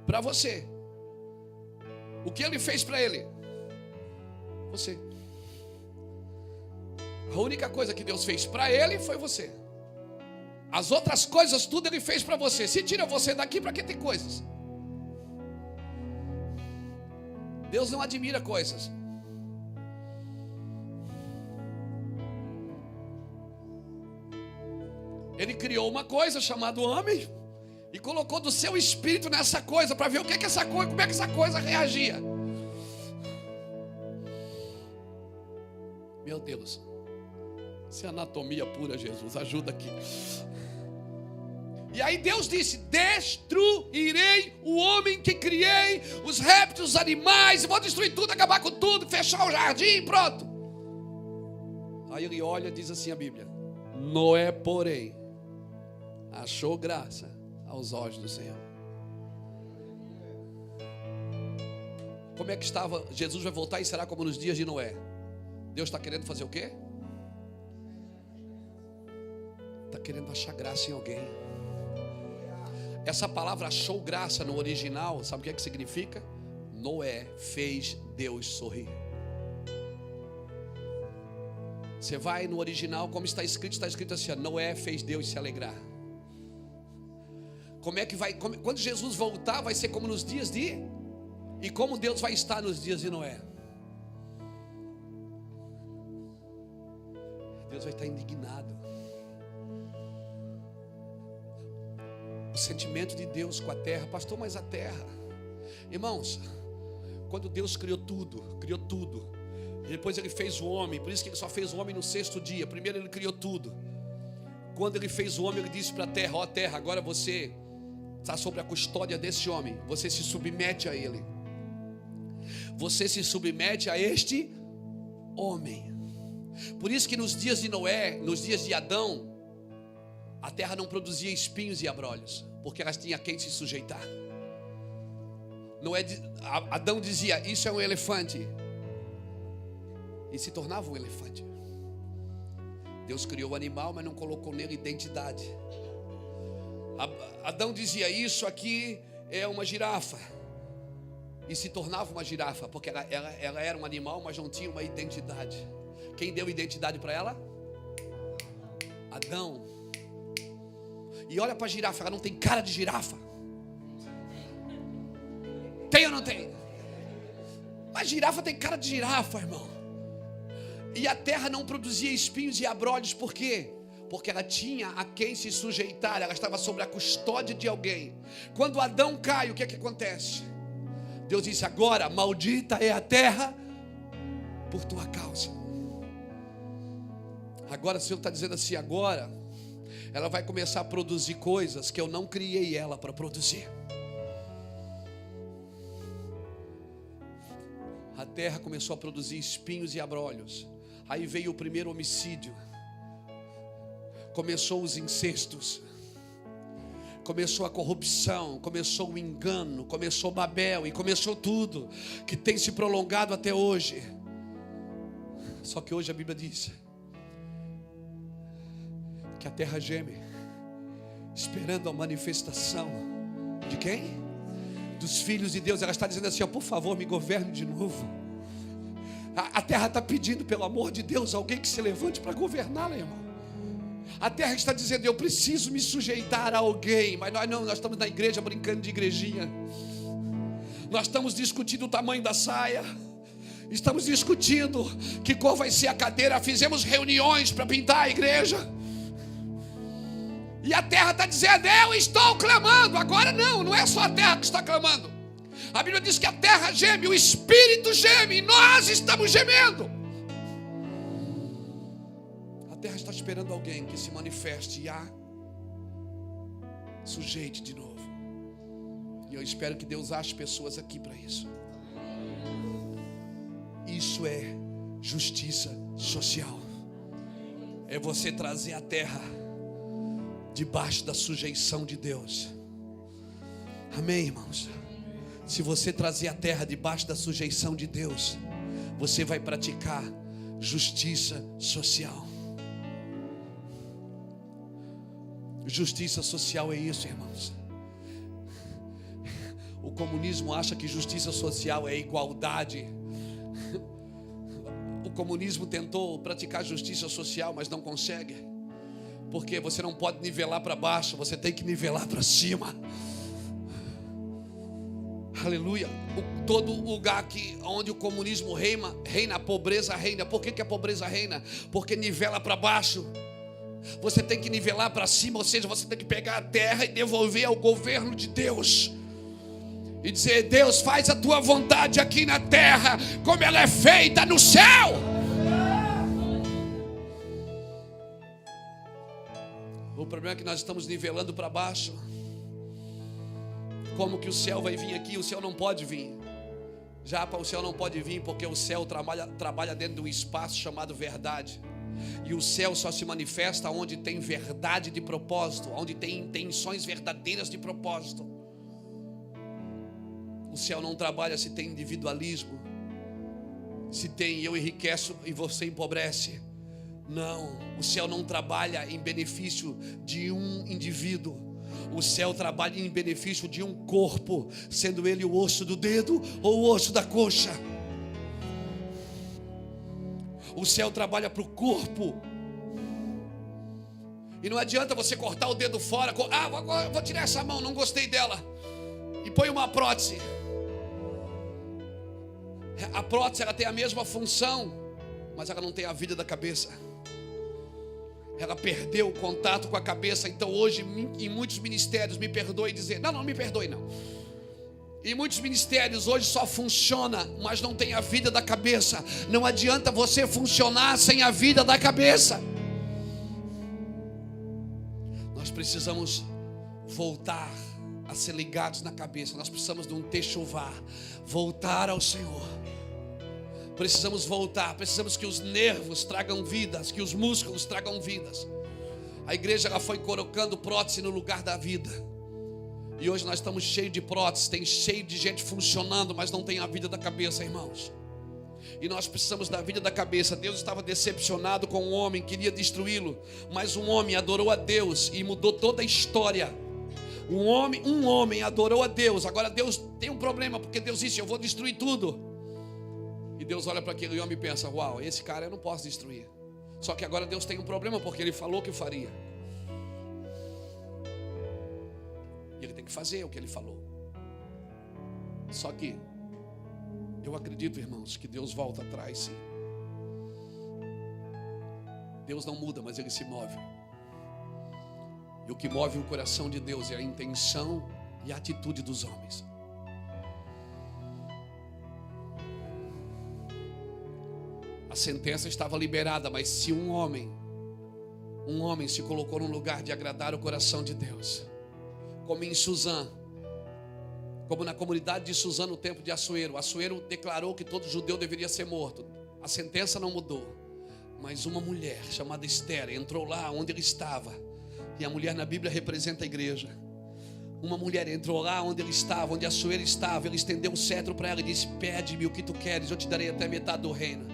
para você. O que ele fez para ele? Você. A única coisa que Deus fez para ele foi você. As outras coisas, tudo ele fez para você. Se tira você daqui, para que ter coisas? Deus não admira coisas. Ele criou uma coisa chamada homem e colocou do seu espírito nessa coisa para ver o que é que essa coisa, como é que essa coisa reagia. Meu Deus. Isso é anatomia pura, Jesus, ajuda aqui. E aí Deus disse: destruirei o homem que criei, os répteis, os animais, vou destruir tudo, acabar com tudo, fechar o jardim, pronto. Aí ele olha e diz assim a Bíblia: Noé, porém, achou graça aos olhos do Senhor. Como é que estava? Jesus vai voltar e será como nos dias de Noé. Deus está querendo fazer o quê? Está querendo achar graça em alguém. Essa palavra achou graça no original, sabe o que significa? Noé fez Deus sorrir. Você vai no original, como está escrito assim: Noé fez Deus se alegrar. Como é que vai? Quando Jesus voltar, vai ser como nos dias de... E como Deus vai estar nos dias de Noé? Deus vai estar indignado. O sentimento de Deus com a terra. Pastor, mas a terra... Irmãos, quando Deus criou tudo, e depois Ele fez o homem, por isso que Ele só fez o homem no 6º dia. Primeiro Ele criou tudo. Quando Ele fez o homem, Ele disse para a terra: ó terra, agora você está sob a custódia desse homem, você se submete a ele, você se submete a este homem. Por isso que nos dias de Noé, nos dias de Adão, a terra não produzia espinhos e abrolhos, porque elas tinham a quem se sujeitar. Adão dizia: isso é um elefante, e se tornava um elefante. Deus criou o animal, mas não colocou nele identidade. Adão dizia: isso aqui é uma girafa, e se tornava uma girafa, porque ela era um animal, mas não tinha uma identidade. Quem deu identidade para ela? Adão. E olha para a girafa, ela não tem cara de girafa. Tem ou não tem? Mas girafa tem cara de girafa, irmão. E a terra não produzia espinhos e abrolhos, por quê? Porque ela tinha a quem se sujeitar, ela estava sob a custódia de alguém. Quando Adão cai, o que é que acontece? Deus disse: agora maldita é a terra por tua causa. Agora o Senhor está dizendo assim: agora ela vai começar a produzir coisas que eu não criei ela para produzir. A terra começou a produzir espinhos e abrolhos. Aí veio o primeiro homicídio. Começou os incestos. Começou a corrupção, começou o engano, começou Babel e começou tudo que tem se prolongado até hoje. Só que hoje a Bíblia diz que a terra geme, esperando a manifestação de quem? Dos filhos de Deus. Ela está dizendo assim: ó, por favor, me governe de novo. A terra está pedindo, pelo amor de Deus, alguém que se levante para governá-la, irmão. A terra está dizendo: eu preciso me sujeitar a alguém. Mas nós estamos na igreja brincando de igrejinha. Nós estamos discutindo o tamanho da saia. Estamos discutindo que cor vai ser a cadeira. Fizemos reuniões para pintar a igreja. E a terra está dizendo: eu estou clamando. Agora não é só a terra que está clamando. A Bíblia diz que a terra geme, o Espírito geme, e nós estamos gemendo. A terra está esperando alguém que se manifeste e a sujeite de novo. E eu espero que Deus ache pessoas aqui para isso. Isso é justiça social. É você trazer a terra debaixo da sujeição de Deus. Amém, irmãos? Se você trazer a terra debaixo da sujeição de Deus, você vai praticar justiça social. Justiça social é isso, irmãos. O comunismo acha que justiça social é igualdade. O comunismo tentou praticar justiça social, mas não consegue. Porque você não pode nivelar para baixo, você tem que nivelar para cima. Aleluia. Todo lugar onde o comunismo reina, a pobreza reina. Por que a pobreza reina? Porque nivela para baixo. Você tem que nivelar para cima, ou seja, você tem que pegar a terra e devolver ao governo de Deus. E dizer: Deus, faz a tua vontade aqui na terra, como ela é feita no céu. O problema é que nós estamos nivelando para baixo. Como que o céu vai vir aqui? O céu não pode vir. O céu não pode vir porque o céu trabalha dentro de um espaço chamado verdade. E o céu só se manifesta onde tem verdade de propósito, onde tem intenções verdadeiras de propósito. O céu não trabalha se tem individualismo, se tem eu enriqueço e você empobrece. Não, o céu não trabalha em benefício de um indivíduo. O céu trabalha em benefício de um corpo, sendo ele o osso do dedo ou o osso da coxa. O céu trabalha para o corpo. E não adianta você cortar o dedo fora. Vou tirar essa mão, não gostei dela, e põe uma prótese. A prótese, ela tem a mesma função, mas ela não tem a vida da cabeça. Ela perdeu o contato com a cabeça. Então hoje em muitos ministérios, me perdoe dizer, não me perdoe não, E muitos ministérios hoje só funcionam, mas não tem a vida da cabeça. Não adianta você funcionar sem a vida da cabeça. Nós precisamos voltar a ser ligados na cabeça. Nós precisamos de um techuvá, voltar ao Senhor. Precisamos voltar, precisamos que os nervos tragam vidas, que os músculos tragam vidas. A igreja ela foi colocando prótese no lugar da vida. E hoje nós estamos cheios de próteses, tem cheio de gente funcionando, mas não tem a vida da cabeça, irmãos. E nós precisamos da vida da cabeça. Deus estava decepcionado com o homem, queria destruí-lo, mas um homem adorou a Deus e mudou toda a história. Um homem adorou a Deus. Agora Deus tem um problema, porque Deus disse: eu vou destruir tudo. E Deus olha para aquele homem e pensa: uau, esse cara eu não posso destruir. Só que agora Deus tem um problema, porque Ele falou que faria. E Ele tem que fazer o que Ele falou. Só que eu acredito, irmãos, que Deus volta atrás, sim. Deus não muda, mas Ele se move. E o que move o coração de Deus é a intenção e a atitude dos homens. A sentença estava liberada, mas se um homem se colocou no lugar de agradar o coração de Deus, como em Suzã, como na comunidade de Suzã no tempo de Assuero. Assuero declarou que todo judeu deveria ser morto. A sentença não mudou, mas uma mulher chamada Esther entrou lá onde ele estava. E a mulher na Bíblia representa a igreja. Uma mulher entrou lá onde ele estava, onde Assuero estava. Ele estendeu o cetro para ela e disse: pede-me o que tu queres, eu te darei até metade do reino.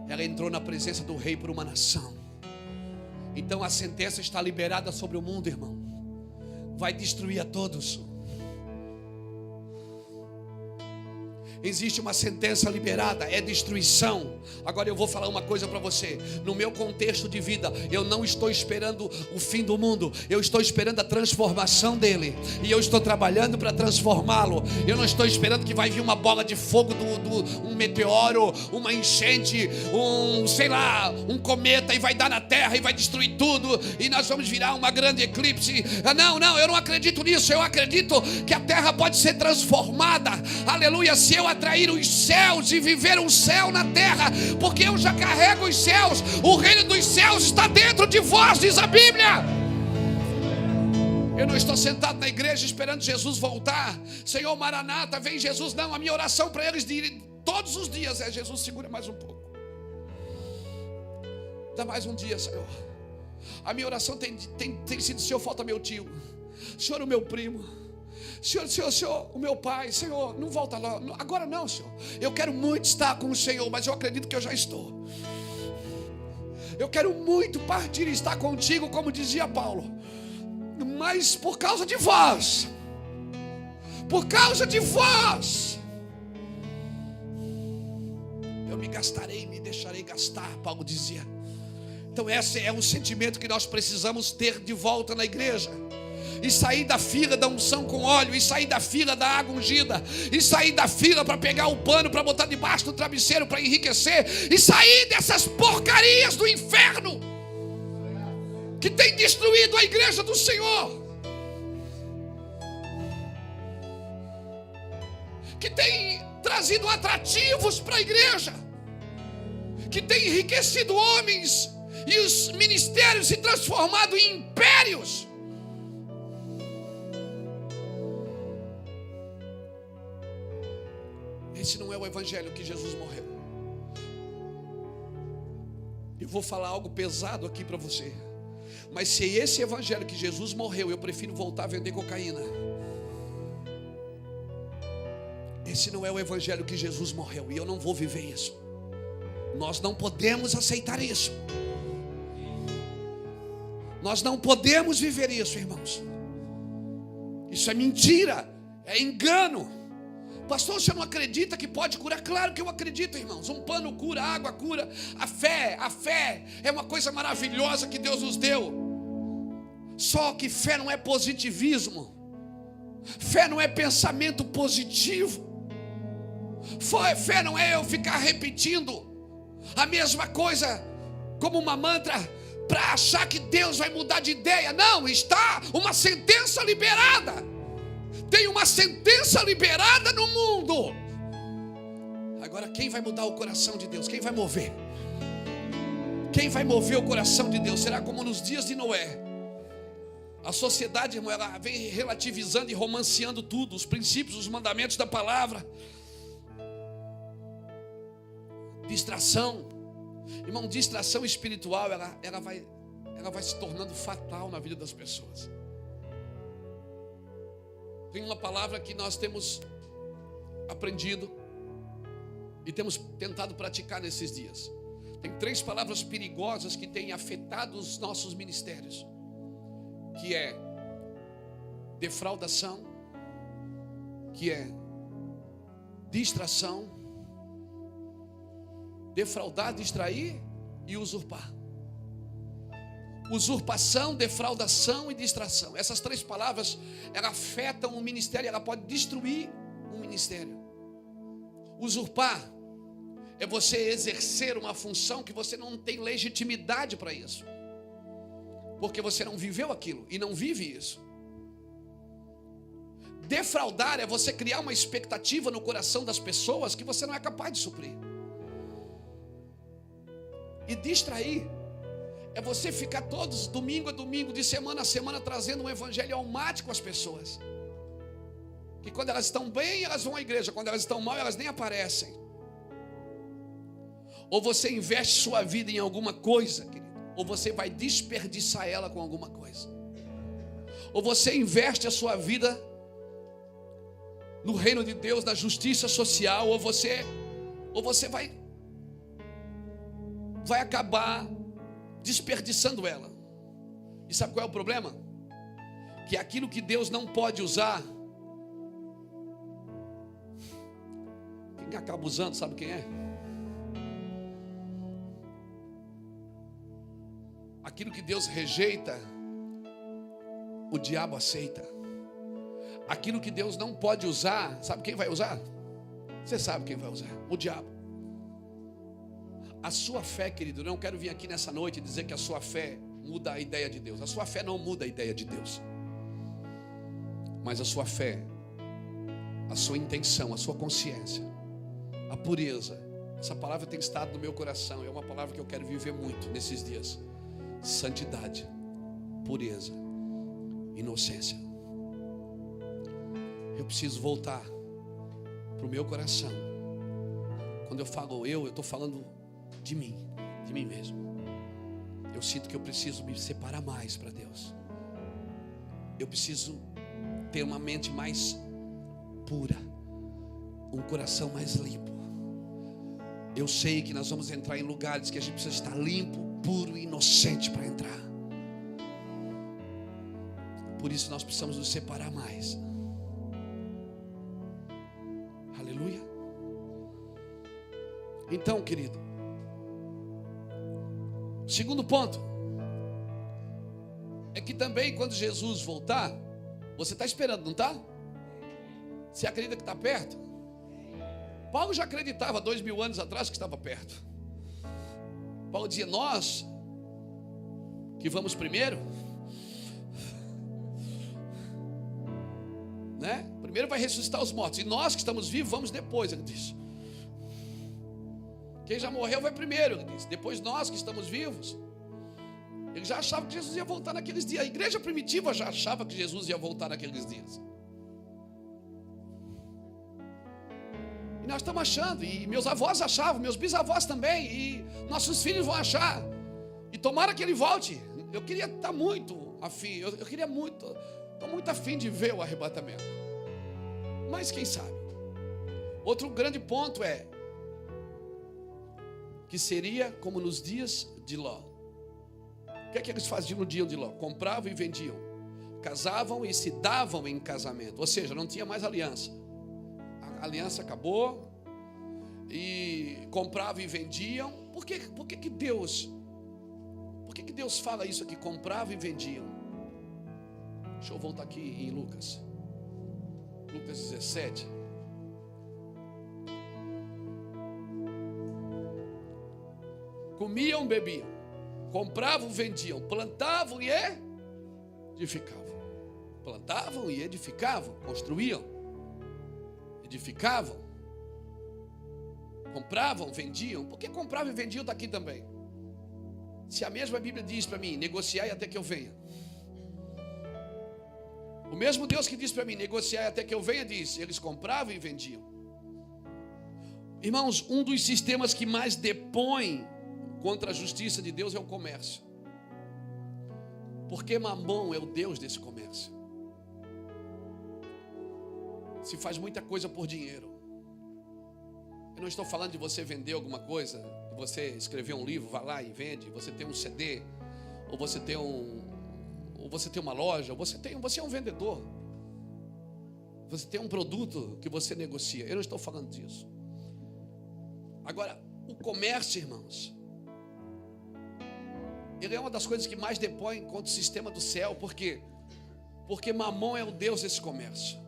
Ela entrou na presença do rei por uma nação. Então a sentença está liberada sobre o mundo, irmão. Vai destruir a todos. Existe uma sentença liberada, é destruição. Agora eu vou falar uma coisa para você. No meu contexto de vida, eu não estou esperando o fim do mundo. Eu estou esperando a transformação dele. E eu estou trabalhando para transformá-lo. Eu não estou esperando que vai vir uma bola de fogo, um meteoro, uma enchente, um cometa, e vai dar na terra e vai destruir tudo. E nós vamos virar uma grande eclipse. Não, eu não acredito nisso. Eu acredito que a terra pode ser transformada. Aleluia, se eu atrair os céus e viver um céu na terra, porque eu já carrego os céus. O reino dos céus está dentro de vós, diz a Bíblia. Eu não estou sentado na igreja esperando Jesus voltar. Senhor, Maranata, vem Jesus. Não, a minha oração para eles todos os dias é: Jesus, segura mais um pouco, dá mais um dia, Senhor. A minha oração tem sido: Senhor, falta meu tio, Senhor, o meu primo, Senhor, o meu pai, Senhor, não volta lá, agora não, Senhor. Eu quero muito estar com o Senhor, mas eu acredito que eu já estou. Eu quero muito partir e estar contigo, como dizia Paulo, mas por causa de vós, eu me gastarei, me deixarei gastar, Paulo dizia. Então esse é um sentimento que nós precisamos ter de volta na igreja. E sair da fila da unção com óleo, e sair da fila da água ungida, e sair da fila para pegar o pano, para botar debaixo do travesseiro, para enriquecer, e sair dessas porcarias do inferno que tem destruído a igreja do Senhor, que tem trazido atrativos para a igreja, que tem enriquecido homens e os ministérios se transformado em impérios. Esse não é o evangelho que Jesus morreu. Eu vou falar algo pesado aqui para você, mas se é esse evangelho que Jesus morreu, eu prefiro voltar a vender cocaína. Esse não é o evangelho que Jesus morreu, e eu não vou viver isso. Nós não podemos aceitar isso. Nós não podemos viver isso, irmãos. Isso é mentira, é engano. Pastor, você não acredita que pode curar? Claro que eu acredito, irmãos. Um pano cura, a água cura. A fé é uma coisa maravilhosa que Deus nos deu. Só que fé não é positivismo. Fé não é pensamento positivo. Fé não é eu ficar repetindo a mesma coisa como uma mantra para achar que Deus vai mudar de ideia. Não, está uma sentença liberada. Tem uma sentença liberada no mundo. Agora, quem vai mudar o coração de Deus? Quem vai mover? Quem vai mover o coração de Deus? Será como nos dias de Noé. A sociedade, irmão, ela vem relativizando e romanceando tudo, os princípios, os mandamentos da palavra. Distração. Irmão, distração espiritual, ela vai se tornando fatal na vida das pessoas. Tem uma palavra que nós temos aprendido e temos tentado praticar nesses dias. Tem 3 palavras perigosas que têm afetado os nossos ministérios, que é defraudação, que é distração, defraudar, distrair e usurpar. Usurpação, defraudação e distração. Essas 3 palavras, elas afetam o ministério, ela pode destruir o ministério. Usurpar é você exercer uma função que você não tem legitimidade para isso, porque você não viveu aquilo e não vive isso. Defraudar é você criar uma expectativa no coração das pessoas que você não é capaz de suprir. E distrair é você ficar todos, domingo a domingo, de semana a semana, trazendo um evangelho almático às pessoas. Que quando elas estão bem, elas vão à igreja. Quando elas estão mal, elas nem aparecem. Ou você investe sua vida em alguma coisa, querido, ou você vai desperdiçar ela com alguma coisa. Ou você investe a sua vida no reino de Deus, na justiça social, ou você vai acabar desperdiçando ela. E sabe qual é o problema? Que aquilo que Deus não pode usar, quem acaba usando, sabe quem é? Aquilo que Deus rejeita, o diabo aceita. Aquilo que Deus não pode usar, sabe quem vai usar? Você sabe quem vai usar? O diabo. A sua fé, querido, eu não quero vir aqui nessa noite dizer que a sua fé muda a ideia de Deus. A sua fé não muda a ideia de Deus. Mas a sua fé, a sua intenção, a sua consciência, a pureza, essa palavra tem estado no meu coração. É uma palavra que eu quero viver muito nesses dias. Santidade, pureza, inocência. Eu preciso voltar para o meu coração. Quando eu falo eu estou falando de mim mesmo. Eu sinto que eu preciso me separar mais para Deus. Eu preciso ter uma mente mais pura, um coração mais limpo. Eu sei que nós vamos entrar em lugares que a gente precisa estar limpo, puro e inocente para entrar. Por isso nós precisamos nos separar mais. Aleluia. Então, querido, segundo ponto é que também quando Jesus voltar, você está esperando, não está? Você acredita que está perto? Paulo já acreditava 2000 anos atrás que estava perto. Paulo dizia: nós que vamos primeiro, né? Primeiro vai ressuscitar os mortos, e nós que estamos vivos vamos depois, ele disse. Quem já morreu vai primeiro, ele disse. Depois nós que estamos vivos. Ele já achava que Jesus ia voltar naqueles dias. A igreja primitiva já achava que Jesus ia voltar naqueles dias. E nós estamos achando, e meus avós achavam, meus bisavós também, e nossos filhos vão achar. E tomara que ele volte. Eu queria estar muito afim, eu queria muito, estou muito afim de ver o arrebatamento. Mas quem sabe? Outro grande ponto é que seria como nos dias de Ló. O que é que eles faziam no dia de Ló? Compravam e vendiam, casavam e se davam em casamento. Ou seja, não tinha mais aliança. A aliança acabou. E compravam e vendiam. Por que Deus fala isso aqui? Compravam e vendiam. Deixa eu voltar aqui em Lucas 17. Comiam, bebiam, compravam, vendiam, plantavam e edificavam. Plantavam e edificavam, construíam, edificavam, compravam, vendiam. Por que compravam e vendiam está aqui também? Se a mesma Bíblia diz para mim, negociai até que eu venha. O mesmo Deus que diz para mim, negociai até que eu venha, diz, eles compravam e vendiam. Irmãos, um dos sistemas que mais depõe contra a justiça de Deus é o comércio. Porque Mamon é o Deus desse comércio. Se faz muita coisa por dinheiro. Eu não estou falando de você vender alguma coisa, de você escrever um livro, vai lá e vende, você tem um CD, ou você tem uma loja, ou você é um vendedor. Você tem um produto que você negocia. Eu não estou falando disso. Agora, o comércio, irmãos, ele é uma das coisas que mais depõe contra o sistema do céu. Por quê? Porque Mamon é o Deus desse comércio.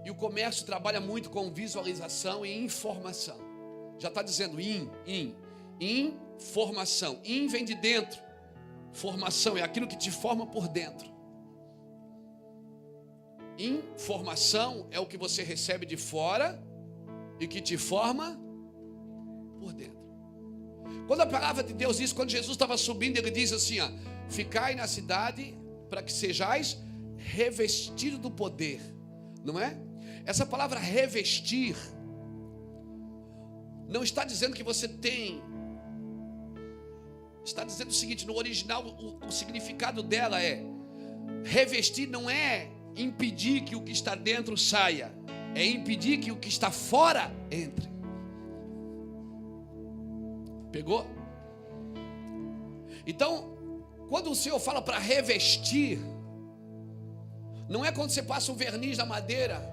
E o comércio trabalha muito com visualização e informação. Já está dizendo informação. Vem de dentro. Formação é aquilo que te forma por dentro. Informação é o que você recebe de fora e que te forma por dentro. Quando a palavra de Deus diz, quando Jesus estava subindo, ele diz assim, ó, ficai na cidade para que sejais revestidos do poder, não é? Essa palavra revestir não está dizendo que você tem, está dizendo o seguinte, no original o significado dela é, revestir não é impedir que o que está dentro saia, é impedir que o que está fora entre. Pegou? Então, quando o Senhor fala para revestir, não é quando você passa um verniz na madeira.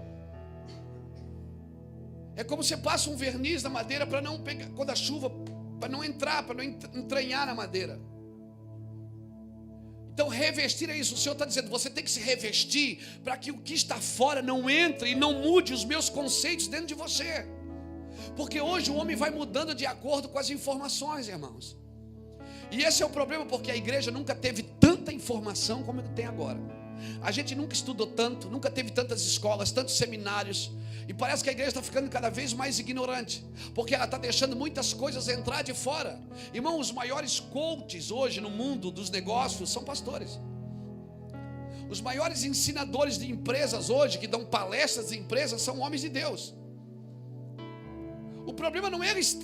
É como você passa um verniz na madeira para não pegar, quando a chuva, para não entrar, para não entranhar na madeira. Então revestir é isso. O Senhor está dizendo, você tem que se revestir para que o que está fora não entre e não mude os meus conceitos dentro de você. Porque hoje o homem vai mudando de acordo com as informações, irmãos. E esse é o problema, porque a igreja nunca teve tanta informação como tem agora. A gente nunca estudou tanto, nunca teve tantas escolas, tantos seminários. E parece que a igreja está ficando cada vez mais ignorante, porque ela está deixando muitas coisas entrar de fora. Irmão, os maiores coaches hoje no mundo dos negócios são pastores. Os maiores ensinadores de empresas hoje, que dão palestras de empresas, são homens de Deus. O problema não é eles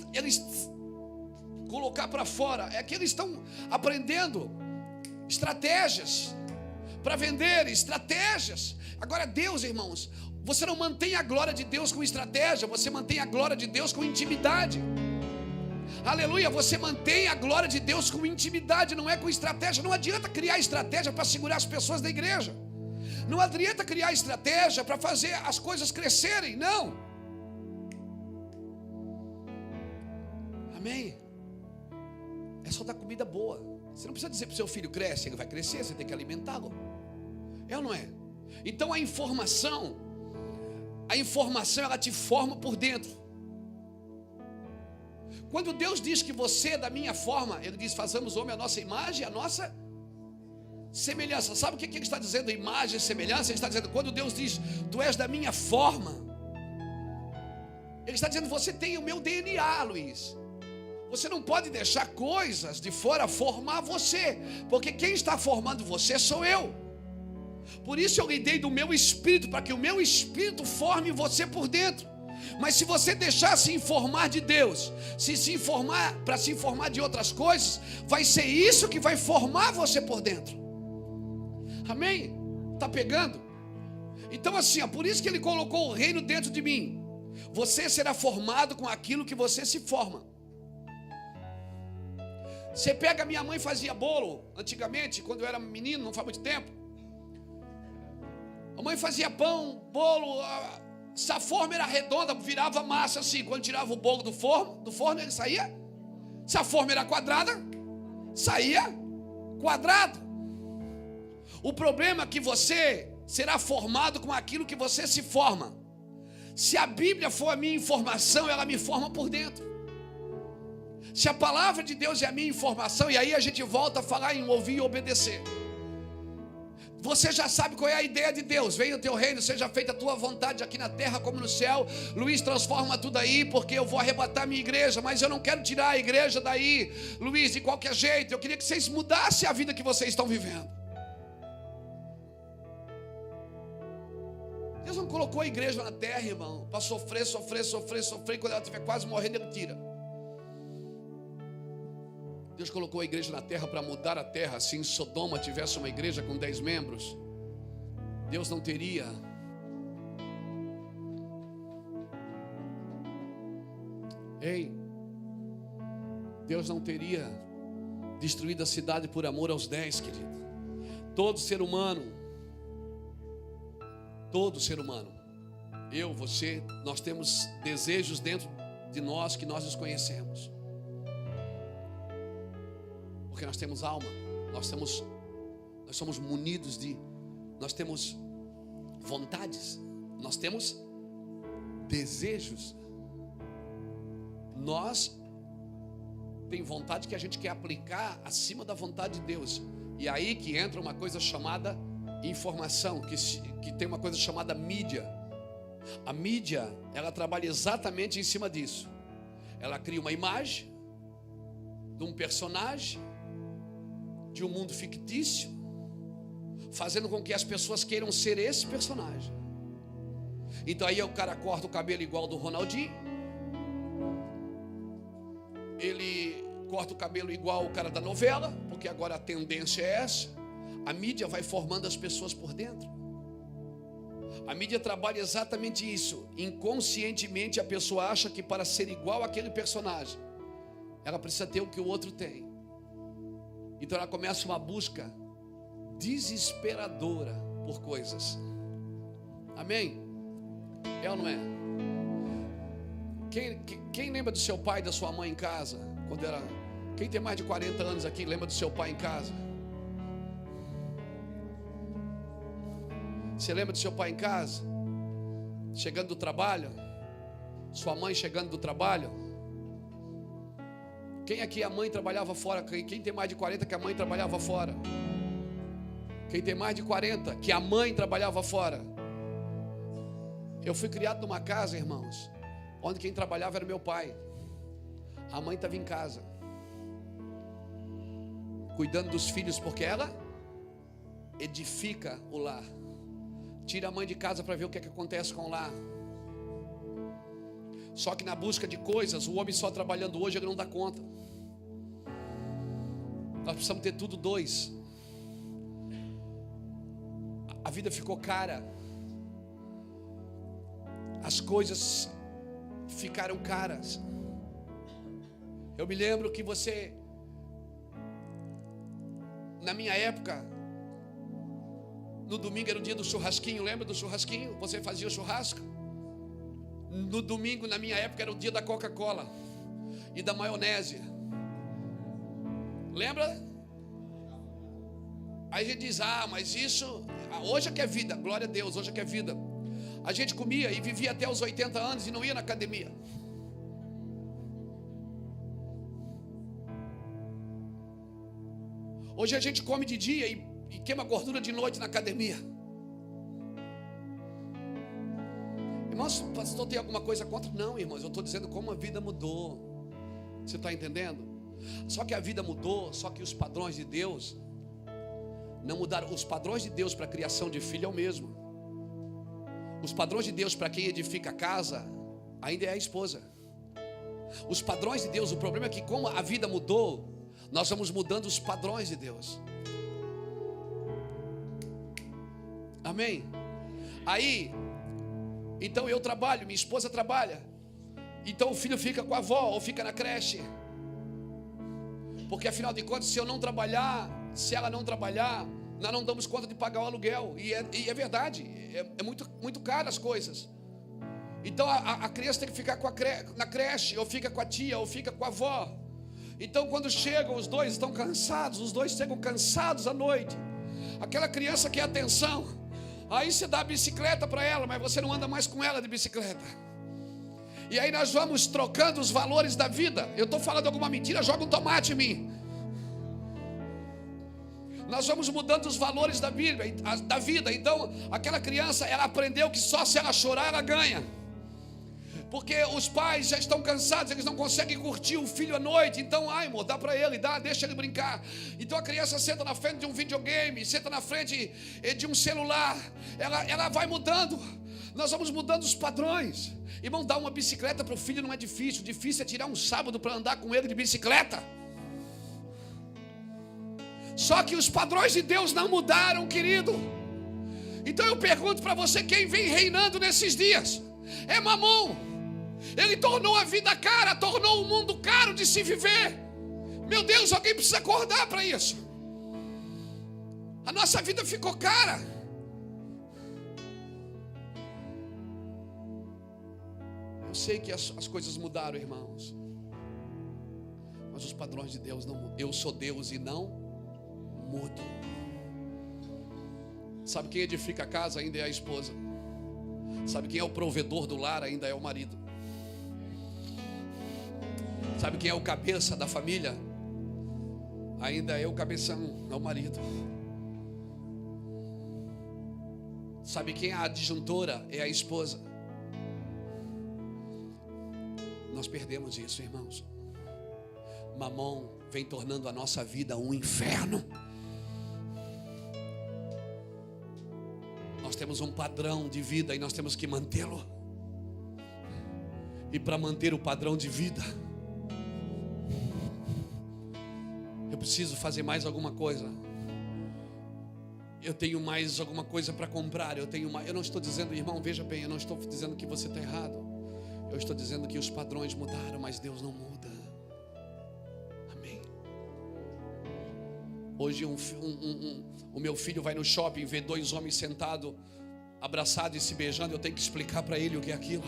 colocar para fora, é que eles estão aprendendo estratégias para vender, estratégias. Agora Deus, irmãos, você não mantém a glória de Deus com estratégia, você mantém a glória de Deus com intimidade. Aleluia, você mantém a glória de Deus com intimidade, não é com estratégia. Não adianta criar estratégia para segurar as pessoas da igreja. Não adianta criar estratégia para fazer as coisas crescerem, não. Amém? É só dar comida boa. Você não precisa dizer para o seu filho, cresce, ele vai crescer, você tem que alimentá-lo. É ou não é? Então a informação ela te forma por dentro. Quando Deus diz que você é da minha forma, Ele diz, façamos o homem a nossa imagem, a nossa semelhança. Sabe o que Ele está dizendo, imagem e semelhança? Ele está dizendo, quando Deus diz, tu és da minha forma, Ele está dizendo, você tem o meu DNA, Luiz. Você não pode deixar coisas de fora formar você, porque quem está formando você sou eu. Por isso eu lhe dei do meu espírito, para que o meu espírito forme você por dentro. Mas se você deixar se informar de Deus, se informar para se informar de outras coisas, vai ser isso que vai formar você por dentro. Amém? Está pegando? Então assim, por isso que Ele colocou o reino dentro de mim. Você será formado com aquilo que você se forma. Você pega, minha mãe fazia bolo antigamente, quando eu era menino, não faz muito tempo. A mãe fazia pão, bolo, se a forma era redonda, virava massa assim. Quando tirava o bolo do forno ele saía. Se a forma era quadrada, saía quadrado. O problema é que você será formado com aquilo que você se forma. Se a Bíblia for a minha informação, ela me forma por dentro. Se a palavra de Deus é a minha informação, e aí a gente volta a falar em ouvir e obedecer. Você já sabe qual é a ideia de Deus. Venha o teu reino, seja feita a tua vontade aqui na terra como no céu. Luiz, transforma tudo aí, porque eu vou arrebatar minha igreja, mas eu não quero tirar a igreja daí, Luiz, de qualquer jeito. Eu queria que vocês mudassem a vida que vocês estão vivendo. Deus não colocou a igreja na terra, irmão, para sofrer, e quando ela estiver quase morrendo, Ele tira. Deus colocou a igreja na terra para mudar a terra. Se em Sodoma tivesse uma igreja com 10 membros, Deus não teria Deus não teria destruído a cidade por amor aos 10, querido. Todo ser humano, eu, você, nós temos desejos dentro de nós que nós desconhecemos. Porque nós temos alma, nós somos munidos de, nós temos vontades, nós temos desejos. Nós tem vontade que a gente quer aplicar acima da vontade de Deus. E aí que entra uma coisa chamada informação, que tem uma coisa chamada mídia. A mídia, ela trabalha exatamente em cima disso. Ela cria uma imagem de um personagem, de um mundo fictício, fazendo com que as pessoas queiram ser esse personagem. Então aí o cara corta o cabelo igual do Ronaldinho, ele corta o cabelo igual o cara da novela, porque agora a tendência é essa. A mídia vai formando as pessoas por dentro. A mídia trabalha exatamente isso. Inconscientemente a pessoa acha que para ser igual àquele personagem, ela precisa ter o que o outro tem. Então ela começa uma busca desesperadora por coisas. Amém? É ou não é? Quem lembra do seu pai e da sua mãe em casa? Quem tem mais de 40 anos aqui lembra do seu pai em casa? Você lembra do seu pai em casa? Chegando do trabalho? Sua mãe chegando do trabalho? Quem aqui a mãe trabalhava fora? Quem tem mais de 40 que a mãe trabalhava fora? Quem tem mais de 40 que a mãe trabalhava fora? Eu fui criado numa casa, irmãos, onde quem trabalhava era meu pai. A mãe estava em casa, cuidando dos filhos, porque ela edifica o lar. Tira a mãe de casa para ver o que acontece com o lar. Só que na busca de coisas, o homem só trabalhando hoje, ele não dá conta. Nós precisamos ter tudo dois. A vida ficou cara. As coisas ficaram caras. Eu me lembro que na minha época, no domingo era o dia do churrasquinho, lembra do churrasquinho? Você fazia o churrasco? No domingo, na minha época, era o dia da Coca-Cola e da maionese. Lembra? Aí a gente diz, mas isso, hoje é que é vida, glória a Deus, hoje é que é vida. A gente comia e vivia até os 80 anos e não ia na academia. Hoje a gente come de dia e queima gordura de noite na academia. Irmãos, pastor, tem alguma coisa contra? Não, irmãos, eu estou dizendo como a vida mudou. Você está entendendo? Só que a vida mudou, só que os padrões de Deus não mudaram. Os padrões de Deus para a criação de filho é o mesmo. Os padrões de Deus para quem edifica a casa ainda é a esposa. Os padrões de Deus, o problema é que como a vida mudou, nós vamos mudando os padrões de Deus. Amém? Aí, então eu trabalho, minha esposa trabalha. Então o filho fica com a avó ou fica na creche. Porque afinal de contas, se eu não trabalhar, se ela não trabalhar, nós não damos conta de pagar o aluguel. E é verdade, é muito caro as coisas. Então a criança tem que ficar na creche, ou fica com a tia, ou fica com a avó. Então quando chegam, os dois estão cansados, os dois chegam cansados à noite. Aquela criança quer atenção. Aí você dá a bicicleta para ela, mas você não anda mais com ela de bicicleta. E aí nós vamos trocando os valores da vida. Eu estou falando alguma mentira, joga um tomate em mim. Nós vamos mudando os valores da Bíblia, da vida. Então, aquela criança, ela aprendeu que só se ela chorar, ela ganha. Porque os pais já estão cansados, eles não conseguem curtir o filho à noite. Então, amor, dá para ele, deixa ele brincar. Então a criança senta na frente de um videogame, senta na frente de um celular. Ela vai mudando. Nós vamos mudando os padrões. Irmão, dar uma bicicleta para o filho não é difícil. Difícil é tirar um sábado para andar com ele de bicicleta. Só que os padrões de Deus não mudaram, querido. Então eu pergunto para você, quem vem reinando nesses dias? É Mamon. Ele tornou a vida cara, tornou o mundo caro de se viver. Meu Deus, alguém precisa acordar para isso. A nossa vida ficou cara. Eu sei que as coisas mudaram, irmãos, mas os padrões de Deus não mudam. Eu sou Deus e não mudo. Sabe quem edifica a casa? Ainda é a esposa. Sabe quem é o provedor do lar? Ainda é o marido. Sabe quem é o cabeça da família? Ainda é o cabeção, é o marido. Sabe quem é a adjuntora? É a esposa. Nós perdemos isso, irmãos. Mamon vem tornando a nossa vida um inferno. Nós temos um padrão de vida e nós temos que mantê-lo. E para manter o padrão de vida, eu preciso fazer mais alguma coisa. Eu tenho mais alguma coisa para comprar. Eu não estou dizendo, irmão, veja bem, eu não estou dizendo que você está errado. Eu estou dizendo que os padrões mudaram, mas Deus não muda. Amém. Hoje o meu filho vai no shopping, vê dois homens sentados, abraçados e se beijando. Eu tenho que explicar para ele o que é aquilo.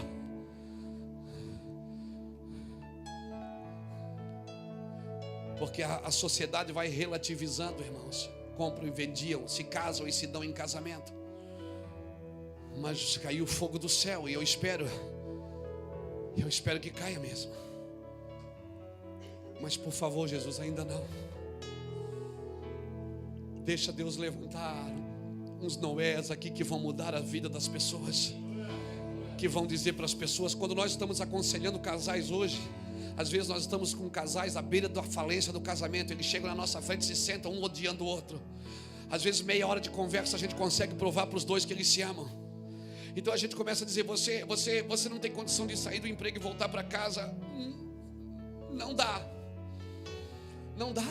Porque a sociedade vai relativizando, irmãos. Compram e vendiam, se casam e se dão em casamento. Mas caiu o fogo do céu e eu espero que caia mesmo. Mas por favor, Jesus, ainda não. Deixa Deus levantar uns Noés aqui que vão mudar a vida das pessoas, que vão dizer para as pessoas, quando nós estamos aconselhando casais hoje, às vezes nós estamos com casais à beira da falência do casamento. Eles chegam na nossa frente e se sentam um odiando o outro. Às vezes meia hora de conversa a gente consegue provar para os dois que eles se amam. Então a gente começa a dizer, você não tem condição de sair do emprego e voltar para casa. Não dá. Não dá.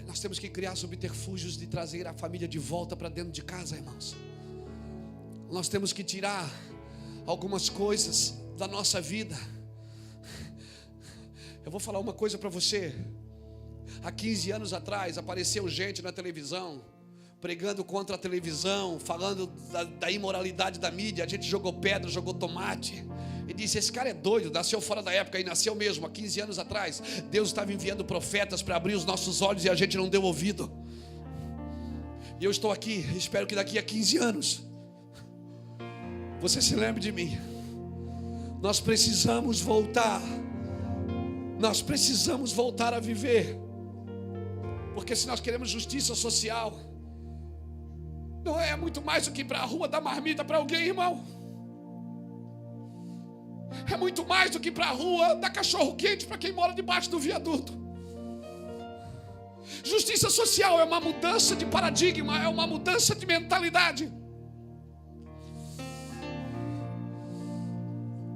Nós temos que criar subterfúgios de trazer a família de volta para dentro de casa, irmãos. Nós temos que tirar algumas coisas da nossa vida. Eu vou falar uma coisa para você. Há 15 anos atrás apareceu gente na televisão pregando contra a televisão, falando da imoralidade da mídia. A gente jogou pedra, jogou tomate e disse, esse cara é doido, nasceu fora da época. E nasceu mesmo, há 15 anos atrás. Deus estava enviando profetas para abrir os nossos olhos e a gente não deu ouvido. E eu estou aqui, espero que daqui a 15 anos você se lembre de mim. Nós precisamos voltar. Nós precisamos voltar a viver. Porque se nós queremos justiça social, não é muito mais do que ir para a rua dar marmita para alguém, irmão. É muito mais do que ir para a rua dar cachorro quente para quem mora debaixo do viaduto. Justiça social é uma mudança de paradigma, é uma mudança de mentalidade.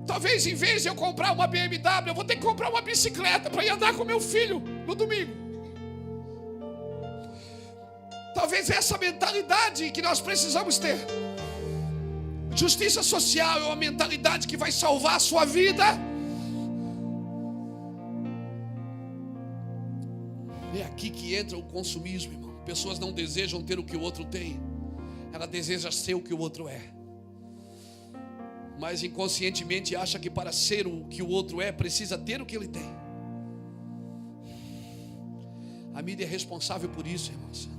Talvez em vez de eu comprar uma BMW, eu vou ter que comprar uma bicicleta para ir andar com meu filho no domingo. Talvez essa mentalidade que nós precisamos ter. Justiça social é uma mentalidade que vai salvar a sua vida. É aqui que entra o consumismo, irmão. Pessoas não desejam ter o que o outro tem, ela deseja ser o que o outro é. Mas inconscientemente acha que para ser o que o outro é, precisa ter o que ele tem. A mídia é responsável por isso, irmãos.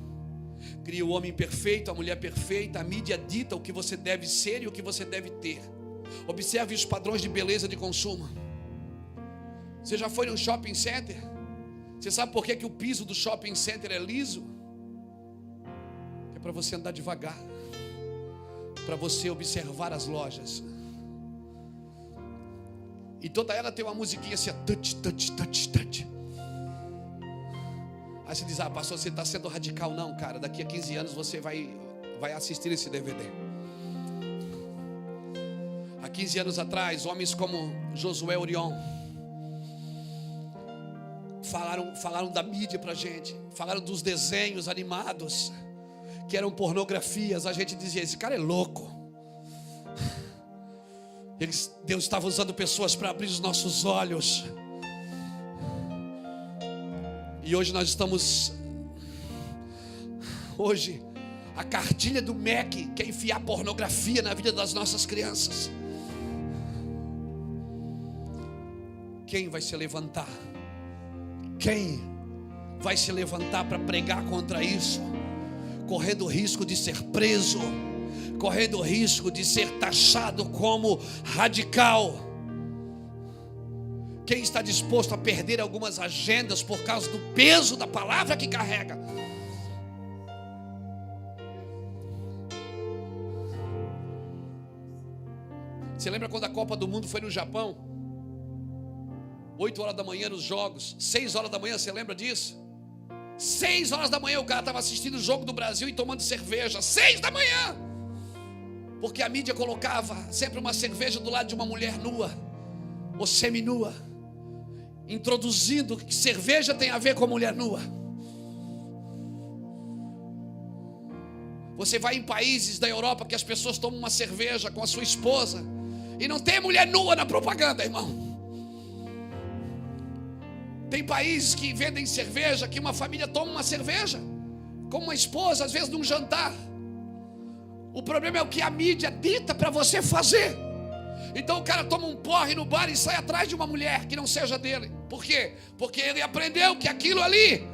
Cria o homem perfeito, a mulher perfeita. A mídia dita o que você deve ser e o que você deve ter. Observe os padrões de beleza de consumo. Você já foi num shopping center? Você sabe por que o piso do shopping center é liso? É para você andar devagar, para você observar as lojas. E toda ela tem uma musiquinha assim, touch, touch, touch, touch. Aí você diz, pastor, você está sendo radical. Não, cara, daqui a 15 anos você vai assistir esse DVD. Há 15 anos atrás, homens como Josué Orion falaram da mídia pra gente, falaram dos desenhos animados que eram pornografias. A gente dizia, esse cara é louco. Deus estava usando pessoas para abrir os nossos olhos. E hoje nós estamos... Hoje a cartilha do MEC quer enfiar pornografia na vida das nossas crianças. Quem vai se levantar? Quem vai se levantar para pregar contra isso? Correndo o risco de ser preso, correndo o risco de ser taxado como radical. Quem está disposto a perder algumas agendas por causa do peso da palavra que carrega? Você lembra quando a Copa do Mundo foi no Japão? 8 horas da manhã nos jogos, 6 horas da manhã, você lembra disso? 6 horas da manhã o cara estava assistindo o jogo do Brasil e tomando cerveja, 6 da manhã, porque a mídia colocava sempre uma cerveja do lado de uma mulher nua, ou seminua, introduzindo que cerveja tem a ver com mulher nua. Você vai em países da Europa que as pessoas tomam uma cerveja com a sua esposa e não tem mulher nua na propaganda, irmão. Tem países que vendem cerveja, que uma família toma uma cerveja com uma esposa, às vezes num jantar. O problema é o que a mídia dita para você fazer. Então o cara toma um porre no bar e sai atrás de uma mulher que não seja dele. Por quê? Porque ele aprendeu que aquilo ali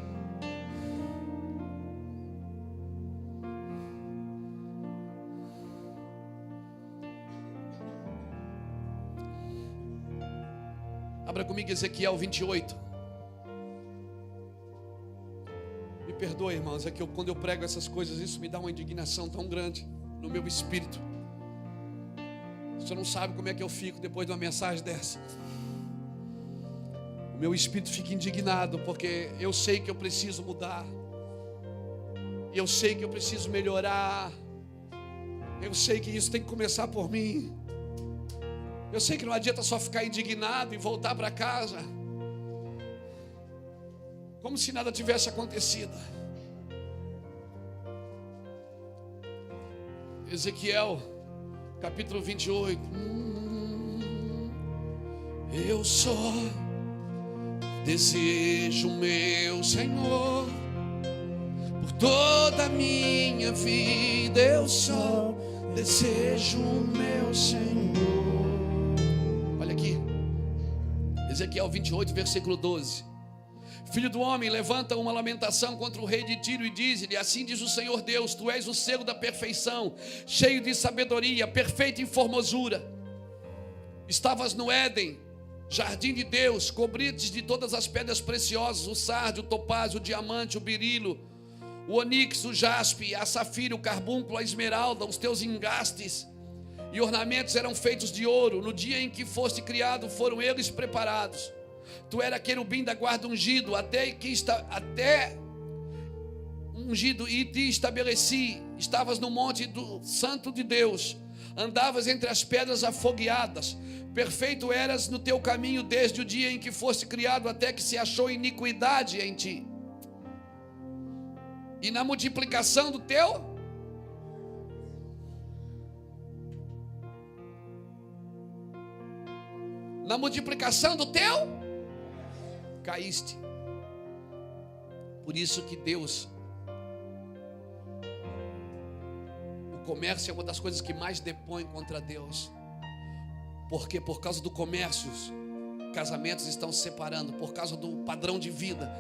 abra comigo Ezequiel 28. Me perdoe, irmãos, é que quando eu prego essas coisas, isso me dá uma indignação tão grande no meu espírito. Você não sabe como é que eu fico depois de uma mensagem dessa. O meu espírito fica indignado, porque eu sei que eu preciso mudar, eu sei que eu preciso melhorar, eu sei que isso tem que começar por mim. Eu sei que não adianta só ficar indignado e voltar para casa como se nada tivesse acontecido. Ezequiel, capítulo 28. Eu só desejo meu Senhor por toda a minha vida. Eu só desejo meu Senhor. Olha aqui, Ezequiel 28, versículo 12. Filho do homem, levanta uma lamentação contra o rei de Tiro e diz-lhe: assim diz o Senhor Deus, tu és o selo da perfeição, cheio de sabedoria, perfeito em formosura. Estavas no Éden, jardim de Deus, cobrites de todas as pedras preciosas, o sardio, o topázio, o diamante, o berilo, o onix, o jaspe, a safira, o carbúnculo, a esmeralda. Os teus engastes e ornamentos eram feitos de ouro. No dia em que foste criado, foram eles preparados. Tu era querubim da guarda ungido, até ungido, e te estabeleci. Estavas no monte do santo de Deus, andavas entre as pedras afogueadas. Perfeito eras no teu caminho desde o dia em que foste criado, até que se achou iniquidade em ti. E na multiplicação do teu caíste. Por isso que Deus, o comércio é uma das coisas que mais depõe contra Deus. Porque por causa do comércio, casamentos estão se separando. Por causa do padrão de vida,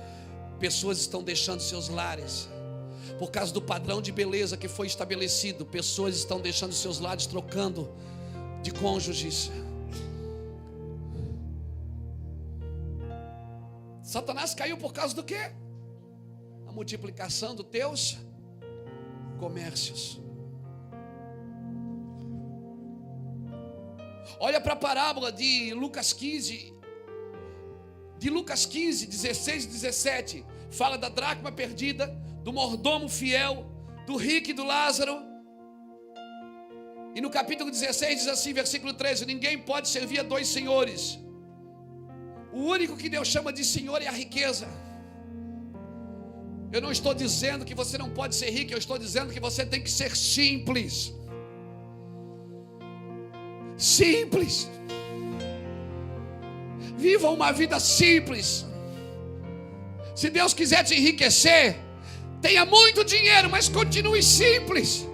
pessoas estão deixando seus lares. Por causa do padrão de beleza que foi estabelecido, pessoas estão deixando seus lares, trocando de cônjuges. Satanás caiu por causa do quê? A multiplicação dos teus comércios. Olha para a parábola de Lucas 15. De Lucas 15, 16 e 17. Fala da dracma perdida, do mordomo fiel, do rico e do Lázaro. E no capítulo 16 diz assim, versículo 13: ninguém pode servir a dois senhores. O único que Deus chama de Senhor é a riqueza. Eu não estou dizendo que você não pode ser rico, eu estou dizendo que você tem que ser simples. Simples. Viva uma vida simples. Se Deus quiser te enriquecer, tenha muito dinheiro, mas continue simples.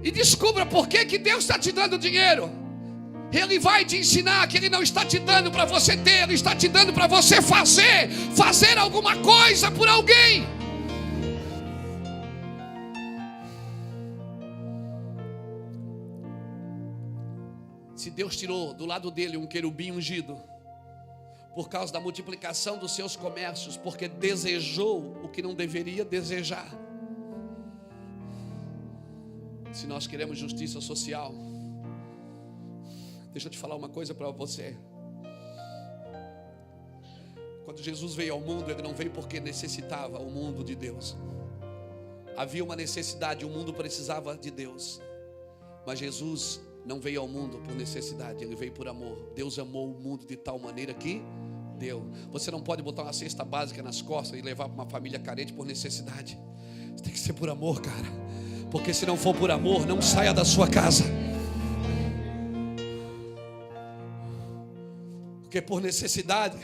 E descubra por que Deus está te dando dinheiro. Ele vai te ensinar que Ele não está te dando para você ter, Ele está te dando para você fazer alguma coisa por alguém. Se Deus tirou do lado dele um querubim ungido, por causa da multiplicação dos seus comércios, porque desejou o que não deveria desejar. Se nós queremos justiça social, deixa eu te falar uma coisa para você. Quando Jesus veio ao mundo, Ele não veio porque necessitava o mundo de Deus. Havia uma necessidade, o mundo precisava de Deus. Mas Jesus não veio ao mundo por necessidade, Ele veio por amor. Deus amou o mundo de tal maneira que deu. Você não pode botar uma cesta básica nas costas e levar para uma família carente por necessidade. Tem que ser por amor, cara. Porque se não for por amor, não saia da sua casa. Porque por necessidade,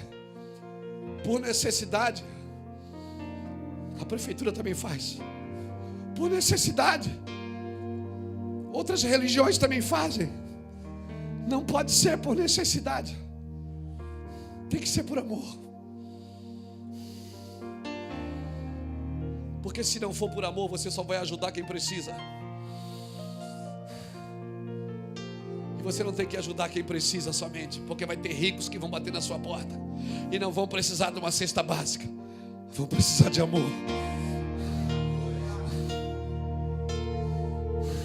a prefeitura também faz. Por necessidade, outras religiões também fazem. Não pode ser por necessidade. Tem que ser por amor. Porque se não for por amor, você só vai ajudar quem precisa. E você não tem que ajudar quem precisa somente, porque vai ter ricos que vão bater na sua porta e não vão precisar de uma cesta básica, vão precisar de amor.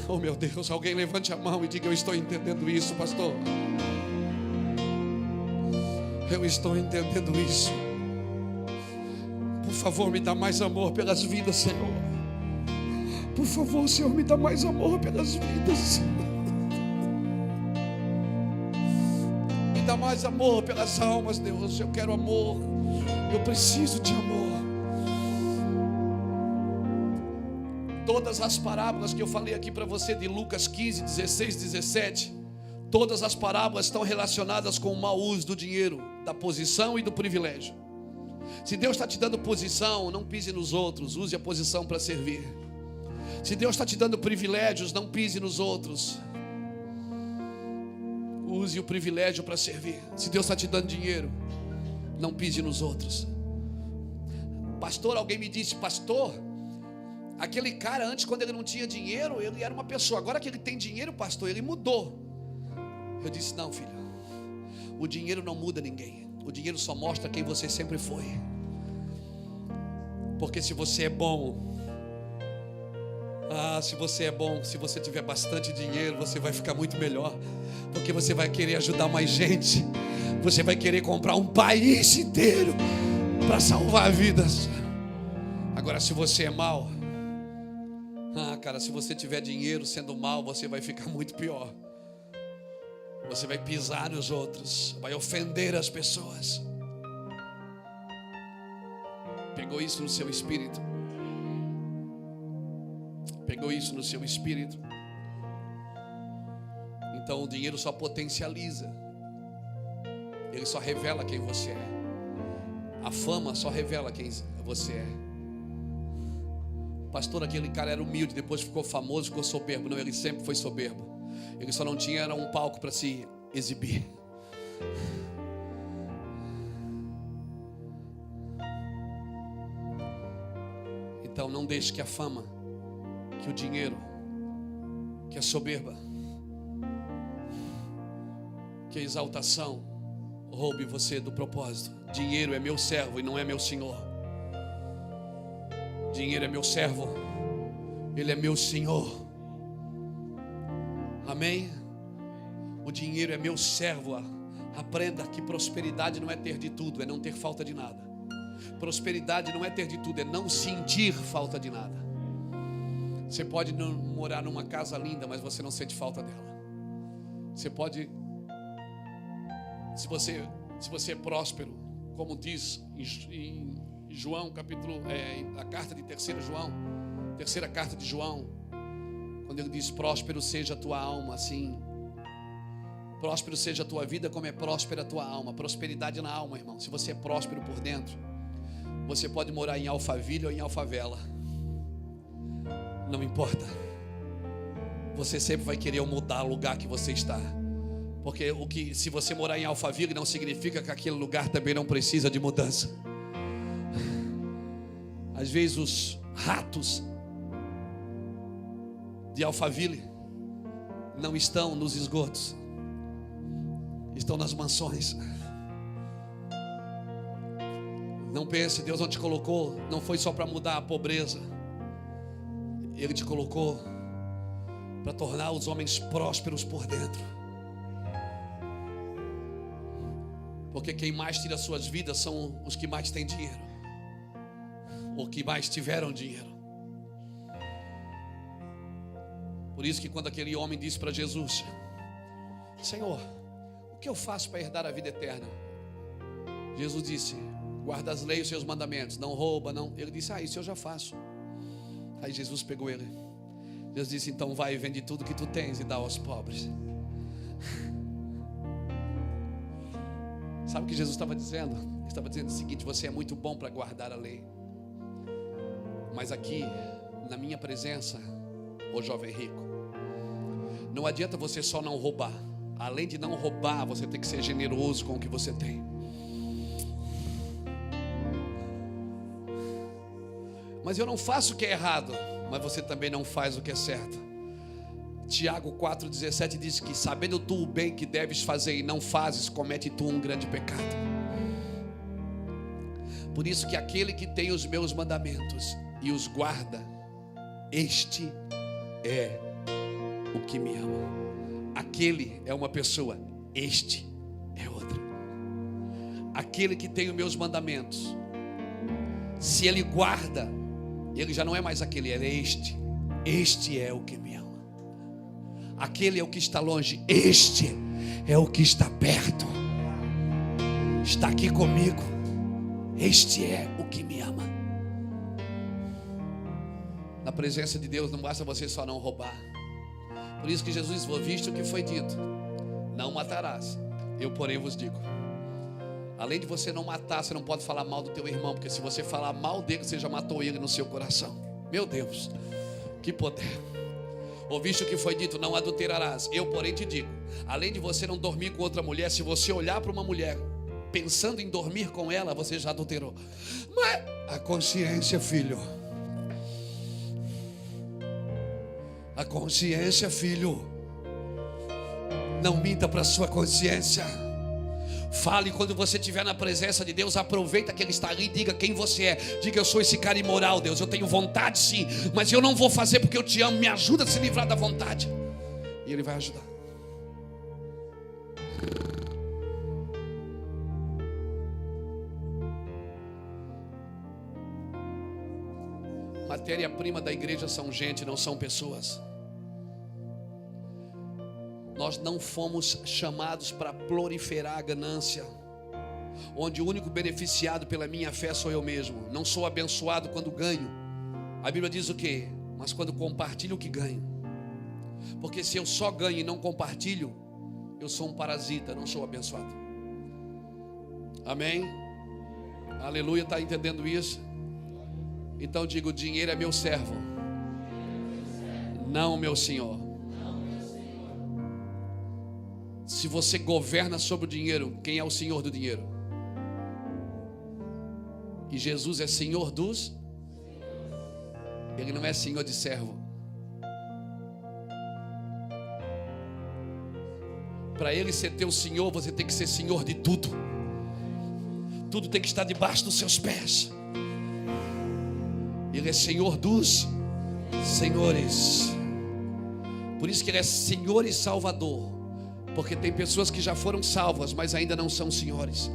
Oh meu Deus, alguém levante a mão e diga: eu estou entendendo isso, pastor. Eu estou entendendo isso. Por favor, me dá mais amor pelas vidas, Senhor. Por favor, Senhor, me dá mais amor pelas vidas. Me dá mais amor pelas almas, Deus. Eu quero amor. Eu preciso de amor. Todas as parábolas que eu falei aqui para você de Lucas 15, 16, 17, todas as parábolas estão relacionadas com o mau uso do dinheiro, da posição e do privilégio. Se Deus está te dando posição, não pise nos outros, use a posição para servir. Se Deus está te dando privilégios, não pise nos outros, use o privilégio para servir. Se Deus está te dando dinheiro, não pise nos outros. Pastor, alguém me disse: pastor, aquele cara antes, quando ele não tinha dinheiro, ele era uma pessoa. Agora que ele tem dinheiro, pastor, ele mudou. Eu disse: não, filho, o dinheiro não muda ninguém. O dinheiro só mostra quem você sempre foi. Porque se você é bom, se você é bom, se você tiver bastante dinheiro, você vai ficar muito melhor. Porque você vai querer ajudar mais gente. Você vai querer comprar um país inteiro para salvar vidas. Agora, se você é mau, cara, se você tiver dinheiro sendo mau, você vai ficar muito pior. Você vai pisar nos outros, vai ofender as pessoas. Pegou isso no seu espírito? Pegou isso no seu espírito? Então o dinheiro só potencializa. Ele só revela quem você é. A fama só revela quem você é. Pastor, aquele cara era humilde, depois ficou famoso, ficou soberbo. Não, ele sempre foi soberbo. Ele só não tinha um palco para se exibir. Então não deixe que a fama, que o dinheiro, que a soberba, que a exaltação roube você do propósito. Dinheiro é meu servo e não é meu senhor. Dinheiro é meu servo, ele é meu senhor. Amém? O dinheiro é meu servo. Aprenda que prosperidade não é ter de tudo, é não ter falta de nada. Prosperidade não é ter de tudo, é não sentir falta de nada. Você pode não morar numa casa linda, mas você não sente falta dela. Você pode, se você é próspero, como diz em João, a carta de terceira carta de João, quando ele diz: próspero seja a tua alma, assim, próspero seja a tua vida como é próspera a tua alma. Prosperidade na alma, irmão. Se você é próspero por dentro, você pode morar em Alphaville ou em Alfavela, não importa. Você sempre vai querer mudar o lugar que você está, porque se você morar em Alphaville, não significa que aquele lugar também não precisa de mudança. Às vezes os ratos de Alphaville não estão nos esgotos, estão nas mansões. Não pense, Deus não te colocou, não foi só para mudar a pobreza. Ele te colocou para tornar os homens prósperos por dentro. Porque quem mais tira suas vidas são os que mais têm dinheiro, ou que mais tiveram dinheiro. Por isso que quando aquele homem disse para Jesus: Senhor, o que eu faço para herdar a vida eterna? Jesus disse: guarda as leis e os seus mandamentos, não rouba, não. Ele disse: isso eu já faço. Aí Jesus pegou ele. Deus disse: então vai e vende tudo que tu tens e dá aos pobres. Sabe o que Jesus estava dizendo? Ele estava dizendo o seguinte: você é muito bom para guardar a lei, mas aqui na minha presença, ô jovem rico, não adianta você só não roubar. Além de não roubar, você tem que ser generoso com o que você tem. Mas eu não faço o que é errado, mas você também não faz o que é certo. Tiago 4,17 diz que sabendo tu o bem que deves fazer e não fazes, comete tu um grande pecado. Por isso que aquele que tem os meus mandamentos e os guarda, este é o que me ama. Aquele é uma pessoa, este é outra. Aquele que tem os meus mandamentos, se ele guarda, ele já não é mais aquele, ele é este. Este é o que me ama. Aquele é o que está longe, este é o que está perto. Está aqui comigo. Este é o que me ama. Na presença de Deus não basta você só não roubar. Por isso que Jesus falou: visto o que foi dito, não matarás, eu porém vos digo. Além de você não matar, você não pode falar mal do teu irmão, porque se você falar mal dele, você já matou ele no seu coração. Meu Deus, que poder. Ou visto o que foi dito, não adulterarás, eu porém te digo. Além de você não dormir com outra mulher, se você olhar para uma mulher pensando em dormir com ela, você já adulterou. Mas a consciência, filho, a consciência, filho, não minta para a sua consciência. Fale quando você estiver na presença de Deus. Aproveita que Ele está ali e diga quem você é. Diga: eu sou esse cara imoral, Deus. Eu tenho vontade sim, mas eu não vou fazer porque eu te amo. Me ajuda a se livrar da vontade. E Ele vai ajudar. Matéria-prima da igreja são gente, não são pessoas. Nós não fomos chamados para proliferar a ganância, onde o único beneficiado pela minha fé sou eu mesmo. Não sou abençoado quando ganho. A Bíblia diz o quê? Mas quando compartilho o que ganho. Porque se eu só ganho e não compartilho, eu sou um parasita, não sou abençoado. Amém? Aleluia, está entendendo isso? Então digo: o dinheiro é meu servo, não meu senhor. Se você governa sobre o dinheiro, quem é o senhor do dinheiro? E Jesus é senhor dos? Ele não é senhor de servo. Para Ele ser teu Senhor, você tem que ser Senhor de tudo. Tudo tem que estar debaixo dos seus pés. Ele é Senhor dos senhores. Por isso que Ele é Senhor e Salvador. Porque tem pessoas que já foram salvas, mas ainda não são senhores.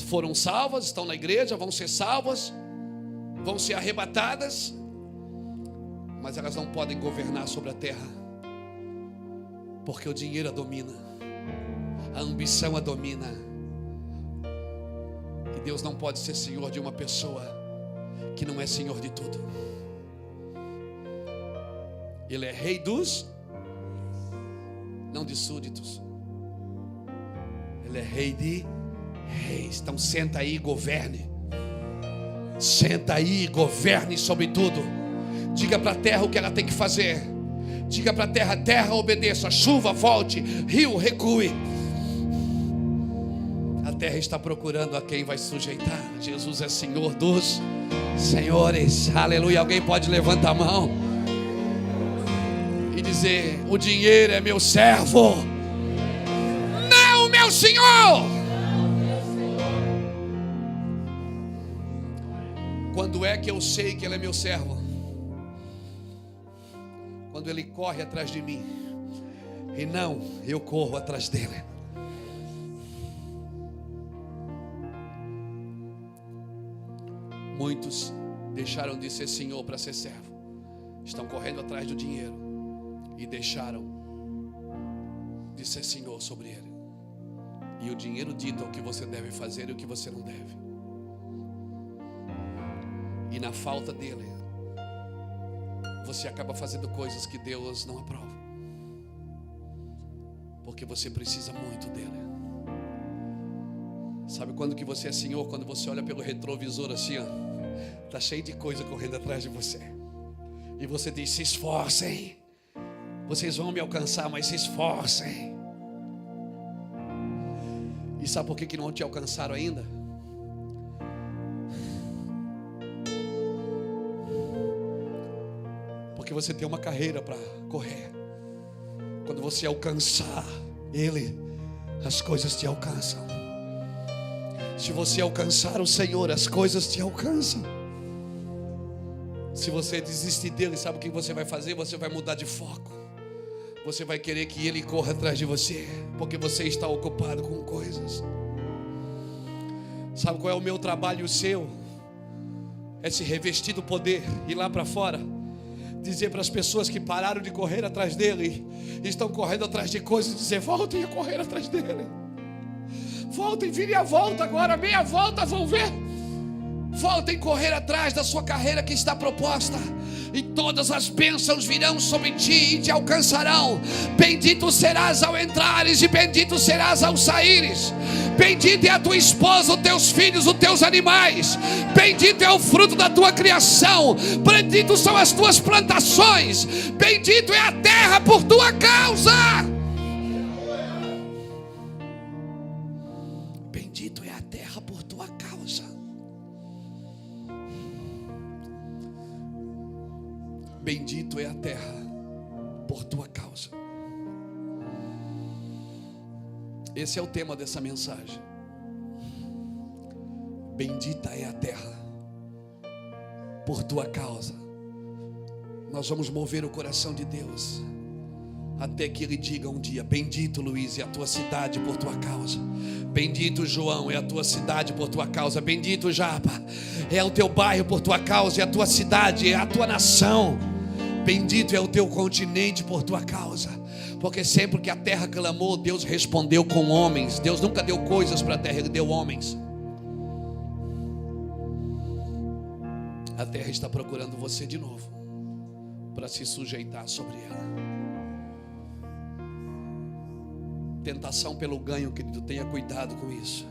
Foram salvas, estão na igreja, vão ser salvas, vão ser arrebatadas, mas elas não podem governar sobre a terra, porque o dinheiro a domina, a ambição a domina. E Deus não pode ser Senhor de uma pessoa que não é Senhor de tudo. Ele é Rei dos, não de súditos. Ele é Rei de reis. Então senta aí e governe. Senta aí e governe sobre tudo. Diga para a terra o que ela tem que fazer. Diga para a terra: terra, obedeça, chuva, volte, rio, recue. A terra está procurando a quem vai sujeitar. Jesus é Senhor dos senhores. Aleluia. Alguém pode levantar a mão e dizer: o dinheiro é meu servo, não meu Senhor. Quando é que eu sei que Ele é meu servo? Quando Ele corre atrás de mim e não eu corro atrás dele. Muitos deixaram de ser Senhor para ser servo. Estão correndo atrás do dinheiro e deixaram de ser Senhor sobre ele. E o dinheiro dita o que você deve fazer e o que você não deve. E na falta dele, você acaba fazendo coisas que Deus não aprova, porque você precisa muito dele. Sabe quando que você é Senhor? Quando você olha pelo retrovisor assim, ó, tá cheio de coisa correndo atrás de você, e você diz: se esforcem, vocês vão me alcançar, mas se esforcem. E sabe por que não te alcançaram ainda? Porque você tem uma carreira para correr. Quando você alcançar Ele, as coisas te alcançam. Se você alcançar o Senhor, as coisas te alcançam. Se você desistir dele, sabe o que você vai fazer? Você vai mudar de foco. Você vai querer que Ele corra atrás de você, porque você está ocupado com coisas. Sabe qual é o meu trabalho e o seu? É se revestir do poder, ir lá para fora, dizer para as pessoas que pararam de correr atrás dele, estão correndo atrás de coisas, dizer: voltem a correr atrás dele. Voltem, virem a volta agora, meia volta, vão ver. Voltem a correr atrás da sua carreira que está proposta, e todas as bênçãos virão sobre ti e te alcançarão. Bendito serás ao entrares e bendito serás ao saíres. Bendita é a tua esposa, os teus filhos, os teus animais. Bendito é o fruto da tua criação. Benditos são as tuas plantações. Bendito é a terra por tua causa. Bendito é a terra por tua causa. Bendito é a terra por tua causa. Esse é o tema dessa mensagem. Bendita é a terra por tua causa. Nós vamos mover o coração de Deus até que Ele diga um dia: bendito Luiz é a tua cidade por tua causa. Bendito João é a tua cidade por tua causa. Bendito Japa é o teu bairro por tua causa, é a tua cidade, é a tua nação. Bendito é o teu continente por tua causa. Porque sempre que a terra clamou, Deus respondeu com homens. Deus nunca deu coisas para a terra, Ele deu homens. A terra está procurando você de novo, para se sujeitar sobre ela. Tentação pelo ganho, querido, tenha cuidado com isso.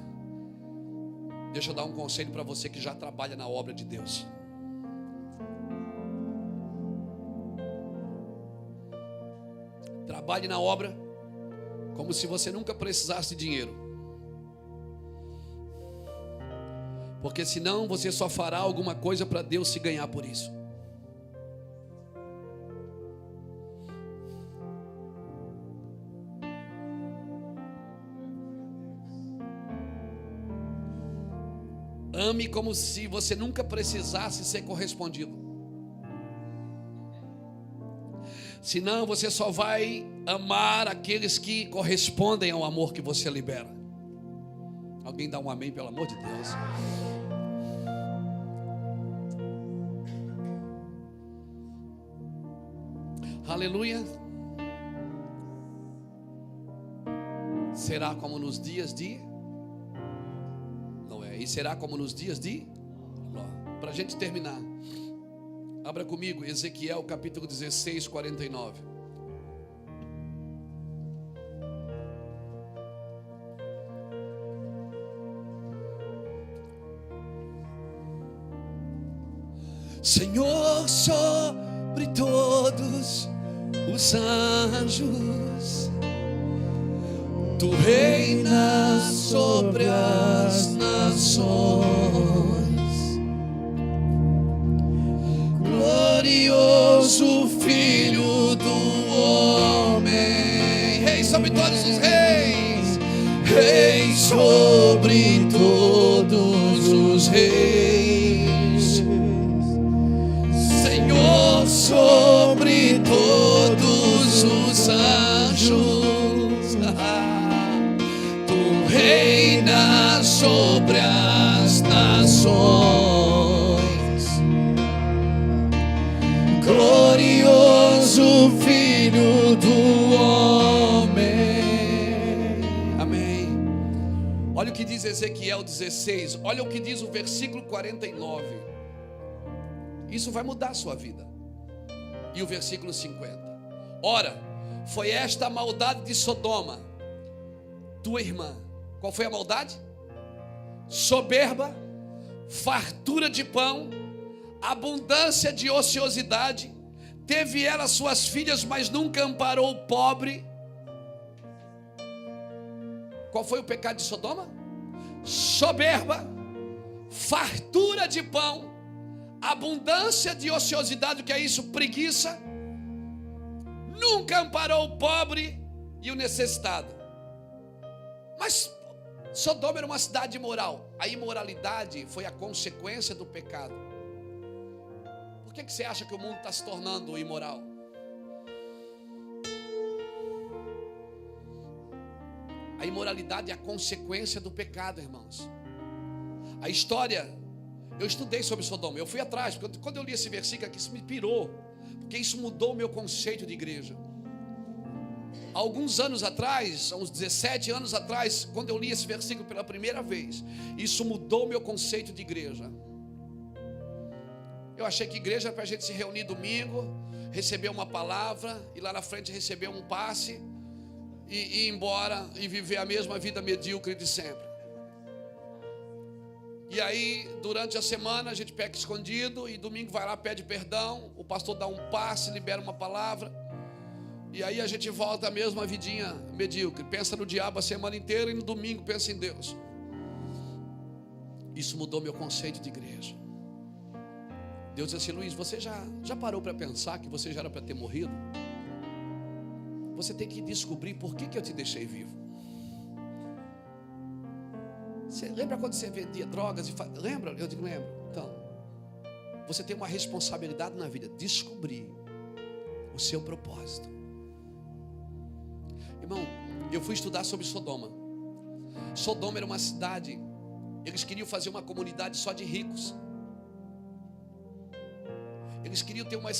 Deixa eu dar um conselho para você que já trabalha na obra de Deus. Trabalhe na obra como se você nunca precisasse de dinheiro, porque senão você só fará alguma coisa para Deus se ganhar por isso. Ame como se você nunca precisasse ser correspondido. Senão você só vai amar aqueles que correspondem ao amor que você libera. Alguém dá um amém, pelo amor de Deus. Aleluia. Será como nos dias de Noé. E será como nos dias de Ló. Para a gente terminar, abra comigo Ezequiel capítulo 16, 49. Senhor, sobre todos os anjos, tu reinas sobre as nações. Glorioso Filho do homem, Rei sobre todos os reis, Rei sobre todos os reis, Senhor sobre todos os anjos. Tu reinas sobre as nações. Glorioso Filho do homem. Amém. Olha o que diz Ezequiel 16. Olha o que diz o versículo 49. Isso vai mudar a sua vida. E o versículo 50. Ora, foi esta a maldade de Sodoma, tua irmã. Qual foi a maldade? Soberba, fartura de pão, abundância de ociosidade. Teve ela suas filhas, mas nunca amparou o pobre. Qual foi o pecado de Sodoma? Soberba, fartura de pão, abundância de ociosidade. O que é isso? Preguiça. Nunca amparou o pobre e o necessitado. Mas Sodoma era uma cidade imoral. A imoralidade foi a consequência do pecado. Por que você acha que o mundo está se tornando imoral? A imoralidade é a consequência do pecado, irmãos. A história, eu estudei sobre Sodoma, eu fui atrás, porque quando eu li esse versículo aqui, isso me pirou, porque isso mudou o meu conceito de igreja. Há alguns anos atrás, há uns 17 anos atrás, quando eu li esse versículo pela primeira vez, isso mudou o meu conceito de igreja. Eu achei que igreja era para a gente se reunir domingo, receber uma palavra, e lá na frente receber um passe, e ir embora e viver a mesma vida medíocre de sempre. E aí, durante a semana, a gente peca escondido, e domingo vai lá, pede perdão, o pastor dá um passe, libera uma palavra, e aí a gente volta a mesma vidinha medíocre, pensa no diabo a semana inteira, e no domingo pensa em Deus. Isso mudou meu conceito de igreja. Deus disse assim: Luiz, você já parou para pensar que você já era para ter morrido? Você tem que descobrir por que eu te deixei vivo. Você lembra quando você vendia drogas? Lembra? Eu digo, lembro. Então, você tem uma responsabilidade na vida: descobrir o seu propósito. Irmão, eu fui estudar sobre Sodoma. Sodoma era uma cidade, eles queriam fazer uma comunidade só de ricos. Eles queriam ter uma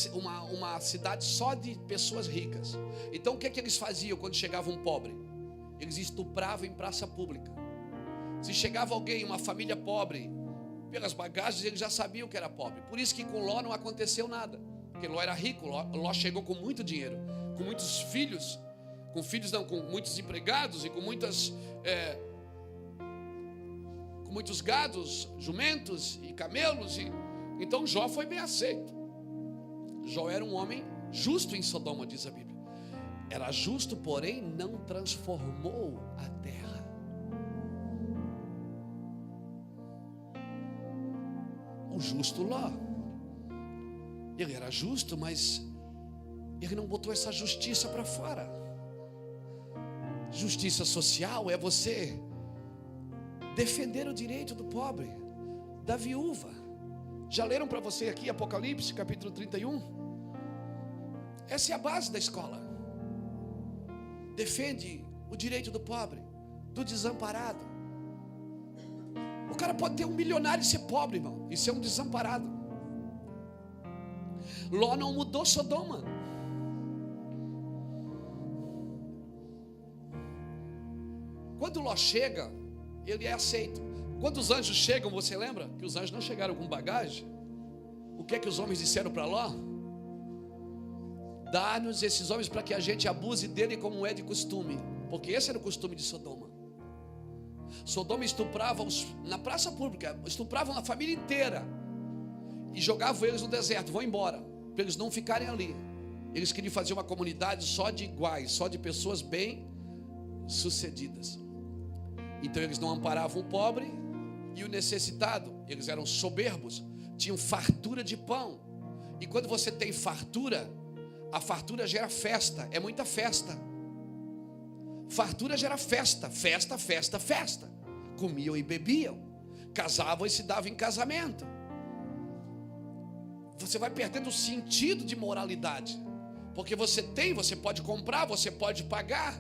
cidade só de pessoas ricas. Então o que é que eles faziam quando chegava um pobre? Eles estupravam em praça pública. Se chegava alguém, uma família pobre, pelas bagagens, eles já sabiam que era pobre. Por isso que com Ló não aconteceu nada, porque Ló era rico. Ló chegou com muito dinheiro, com muitos filhos, com muitos empregados e com muitos gados, jumentos e camelos. Então Jó foi bem aceito. Jó era um homem justo em Sodoma, diz a Bíblia. Era justo, porém não transformou a terra. O justo Ló, ele era justo, mas ele não botou essa justiça para fora. Justiça social é você defender o direito do pobre, da viúva. Já leram para você aqui Apocalipse capítulo 31? Essa é a base da escola. Defende o direito do pobre, do desamparado. O cara pode ter 1 milionário e ser pobre, irmão, e ser um desamparado. Ló não mudou Sodoma. Quando Ló chega, ele é aceito. Quando os anjos chegam, você lembra? Que os anjos não chegaram com bagagem. O que é que os homens disseram para Ló? Dá-nos esses homens para que a gente abuse dele como é de costume. Porque esse era o costume de Sodoma. Sodoma estuprava na praça pública, estupravam a família inteira e jogavam eles no deserto, vão embora, para eles não ficarem ali. Eles queriam fazer uma comunidade só de iguais, só de pessoas bem sucedidas. Então eles não amparavam o pobre e o necessitado. Eles eram soberbos, tinham fartura de pão. E quando você tem fartura, a fartura gera festa, é muita festa. Fartura gera festa, festa, festa, festa. Comiam e bebiam, casavam e se davam em casamento. Você vai perdendo o sentido de moralidade, porque você pode comprar, você pode pagar.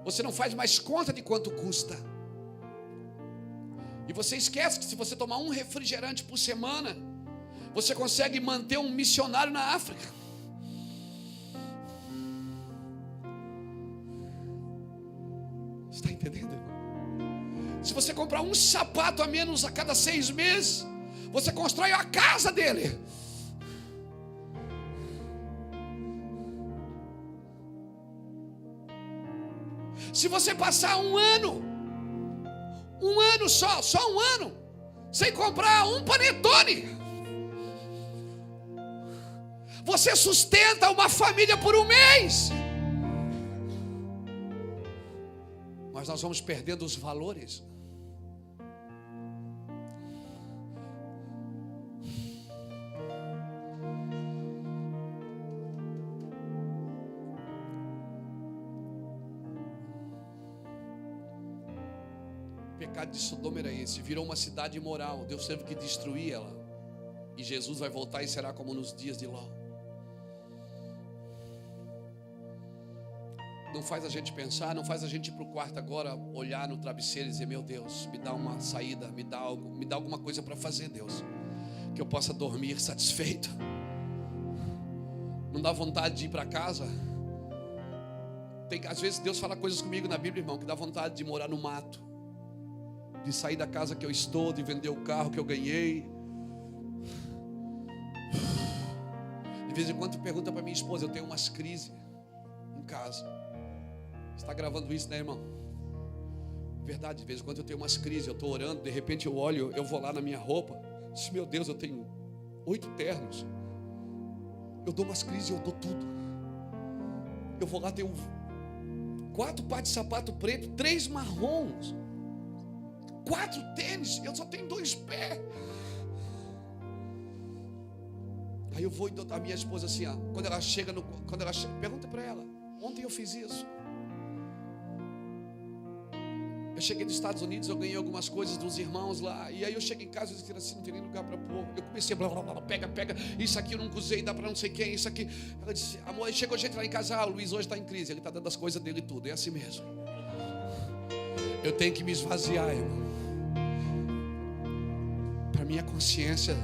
Você não faz mais conta de quanto custa. E você esquece que se você tomar um refrigerante por semana, você consegue manter um missionário na África. Você está entendendo, irmão? Se você comprar um sapato a menos a cada 6 meses, você constrói a casa dele. Se você passar um ano só um ano, sem comprar um panetone, você sustenta uma família por um mês. Mas nós vamos perdendo os valores. O pecado de Sodoma era esse, virou uma cidade imoral. Deus teve que destruir ela. E Jesus vai voltar e será como nos dias de Ló. Não faz a gente pensar, não faz a gente ir para o quarto agora, olhar no travesseiro e dizer: meu Deus, me dá uma saída, me dá alguma coisa para fazer, Deus, que eu possa dormir satisfeito. Não dá vontade de ir para casa? Às vezes Deus fala coisas comigo na Bíblia, irmão, que dá vontade de morar no mato, de sair da casa que eu estou, de vender o carro que eu ganhei. De vez em quando pergunta para minha esposa: eu tenho umas crises em casa. Você está gravando isso, né, irmão? Verdade, de vez em quando eu tenho umas crises. Eu estou orando, de repente eu olho, eu vou lá na minha roupa, digo: meu Deus, eu tenho 8 ternos. Eu dou umas crises, eu dou tudo. Eu vou lá, tenho 4 pares de sapato preto, 3 marrons, 4 tênis, eu só tenho 2 pés. Aí eu vou e dou a minha esposa assim, ó, quando ela chega, pergunta para ela: ontem eu fiz isso. Eu cheguei dos Estados Unidos, eu ganhei algumas coisas dos irmãos lá. E aí eu cheguei em casa e disse assim: não tem nem lugar para pôr. Eu comecei a pega, isso aqui eu nunca usei, dá para não sei quem, isso aqui. Ela disse: amor, chegou gente lá em casa: o Luiz hoje está em crise, ele está dando as coisas dele e tudo. É assim mesmo. Eu tenho que me esvaziar, irmão, para minha consciência.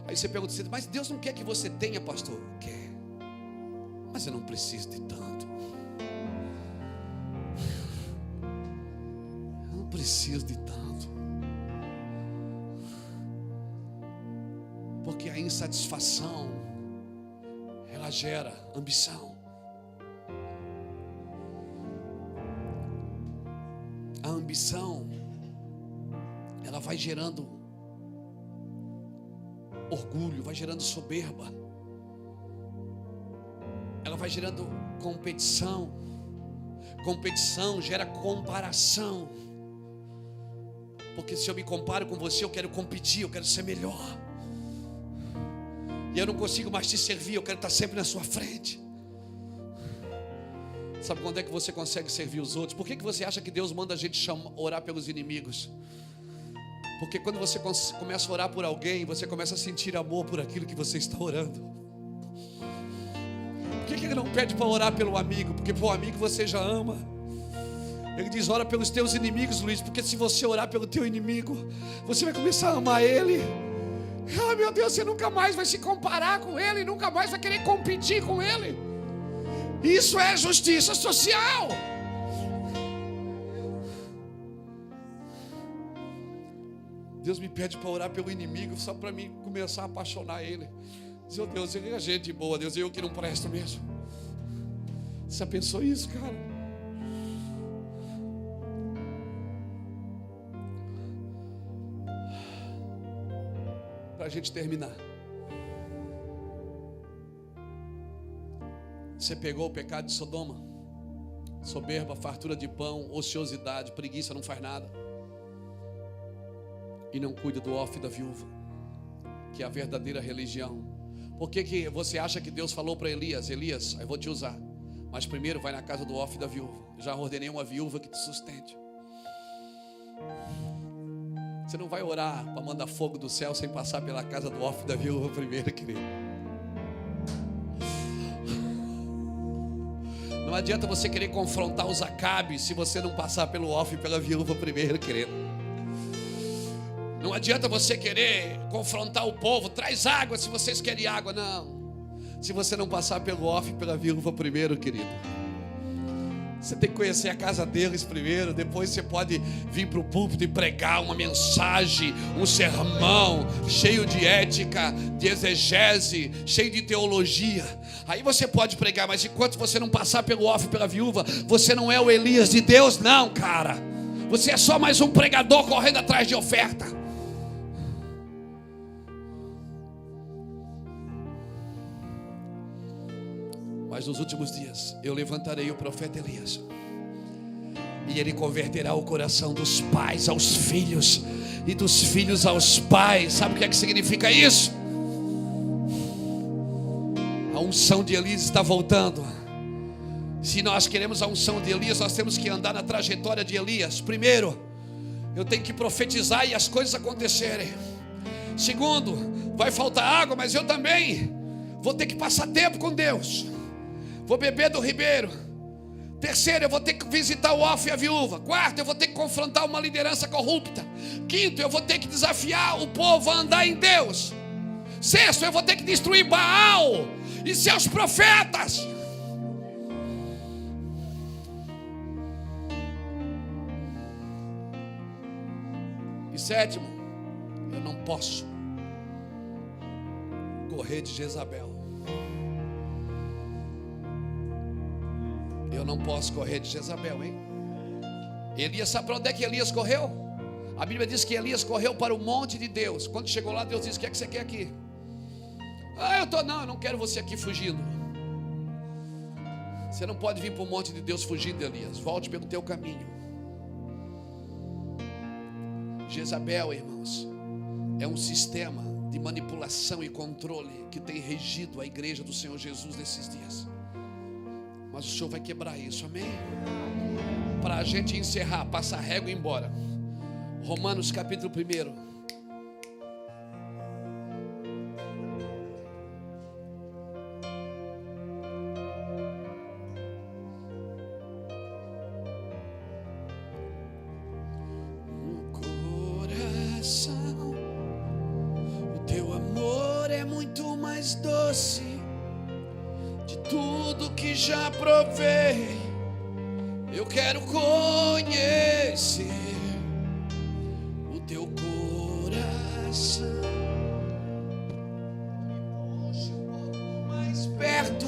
Aí você pergunta assim: mas Deus não quer que você tenha, pastor? Quer, mas eu não preciso de tanto. Preciso de tanto, porque a insatisfação ela gera ambição. A ambição ela vai gerando orgulho, vai gerando soberba, ela vai gerando competição. Competição gera comparação. Porque se eu me comparo com você, eu quero competir, eu quero ser melhor. E eu não consigo mais te servir, eu quero estar sempre na sua frente. Sabe quando é que você consegue servir os outros? Por que você acha que Deus manda a gente orar pelos inimigos? Porque quando você começa a orar por alguém, você começa a sentir amor por aquilo que você está orando. Por que Ele não pede para orar pelo amigo? Porque para o amigo você já ama. Ele diz: ora pelos teus inimigos, Luiz, porque se você orar pelo teu inimigo, você vai começar a amar ele. Ah, meu Deus, você nunca mais vai se comparar com ele, nunca mais vai querer competir com ele. Isso é justiça social. Deus me pede para orar pelo inimigo, só para mim começar a apaixonar ele. Diz: oh Deus, ele é gente boa, Deus, eu que não presto mesmo. Você já pensou isso, cara? Para a gente terminar, você pegou o pecado de Sodoma: soberba, fartura de pão, ociosidade, preguiça, não faz nada, e não cuida do órfão e da viúva, que é a verdadeira religião. Por que você acha que Deus falou para Elias: Elias, eu vou te usar, mas primeiro vai na casa do órfão e da viúva? Já ordenei uma viúva que te sustente. Você não vai orar para mandar fogo do céu sem passar pela casa do órfão e da viúva primeiro, querido. Não adianta você querer confrontar os Acabe se você não passar pelo órfão e pela viúva primeiro, querido. Não adianta você querer confrontar o povo: traz água, se vocês querem água. Não, se você não passar pelo órfão e pela viúva primeiro, querido. Você tem que conhecer a casa deles primeiro. Depois você pode vir para o púlpito e pregar uma mensagem, um sermão cheio de ética, de exegese, cheio de teologia. Aí você pode pregar, mas enquanto você não passar pelo órfão e pela viúva, você não é o Elias de Deus, não, cara. Você é só mais um pregador correndo atrás de oferta. Mas nos últimos dias eu levantarei o profeta Elias, e ele converterá o coração dos pais aos filhos, e dos filhos aos pais. Sabe o que é que significa isso? A unção de Elias está voltando. Se nós queremos a unção de Elias, nós temos que andar na trajetória de Elias. Primeiro, eu tenho que profetizar e as coisas acontecerem. Segundo, vai faltar água, mas eu também vou ter que passar tempo com Deus. Vou beber do ribeiro. Terceiro, eu vou ter que visitar o órfão e a viúva. Quarto, eu vou ter que confrontar uma liderança corrupta. Quinto, eu vou ter que desafiar o povo a andar em Deus. Sexto, eu vou ter que destruir Baal e seus profetas. E sétimo, eu não posso correr de Jezabel. Eu não posso correr de Jezabel, hein? Elias, sabe para onde é que Elias correu? A Bíblia diz que Elias correu para o monte de Deus. Quando chegou lá, Deus disse: o que é que você quer aqui? Ah, eu não quero você aqui fugindo. Você não pode vir para o monte de Deus fugindo, Elias. Volte pelo teu caminho. Jezabel, irmãos, é um sistema de manipulação e controle que tem regido a igreja do Senhor Jesus nesses dias. Mas o Senhor vai quebrar isso, amém? Para a gente encerrar, passar régua e ir embora. Romanos capítulo 1. O coração, o teu amor é muito mais doce tudo que já provei. Eu quero conhecer o teu coração. Puxa um pouco mais perto,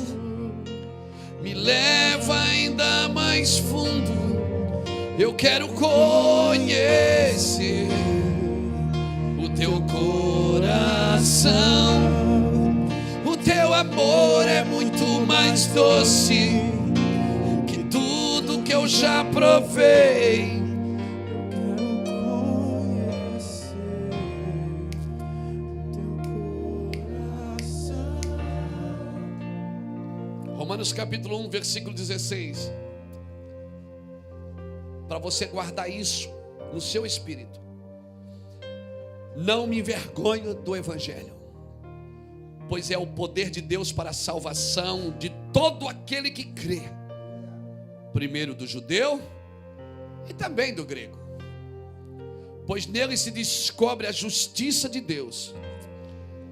me leva ainda mais fundo. Eu quero conhecer o teu coração. O teu amor é muito mais doce que tudo que eu já provei. Eu quero conhecer o teu coração. Romanos capítulo 1, versículo 16. para você guardar isso no seu espírito. Não me envergonho do Evangelho, pois é o poder de Deus para a salvação de todo aquele que crê, primeiro do judeu e também do grego, pois nele se descobre a justiça de Deus,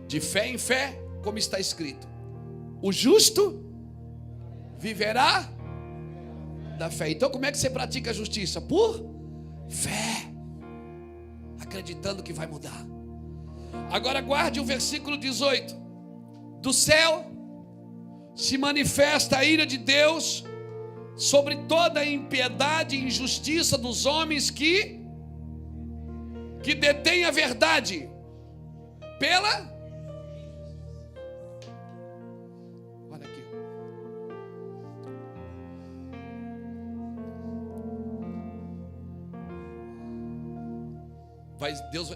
de fé em fé, como está escrito: o justo viverá da fé. Então como é que você pratica a justiça? Por fé, acreditando que vai mudar. Agora guarde o versículo 18: do céu se manifesta a ira de Deus sobre toda a impiedade e injustiça dos homens que detêm a verdade pela... Olha aqui.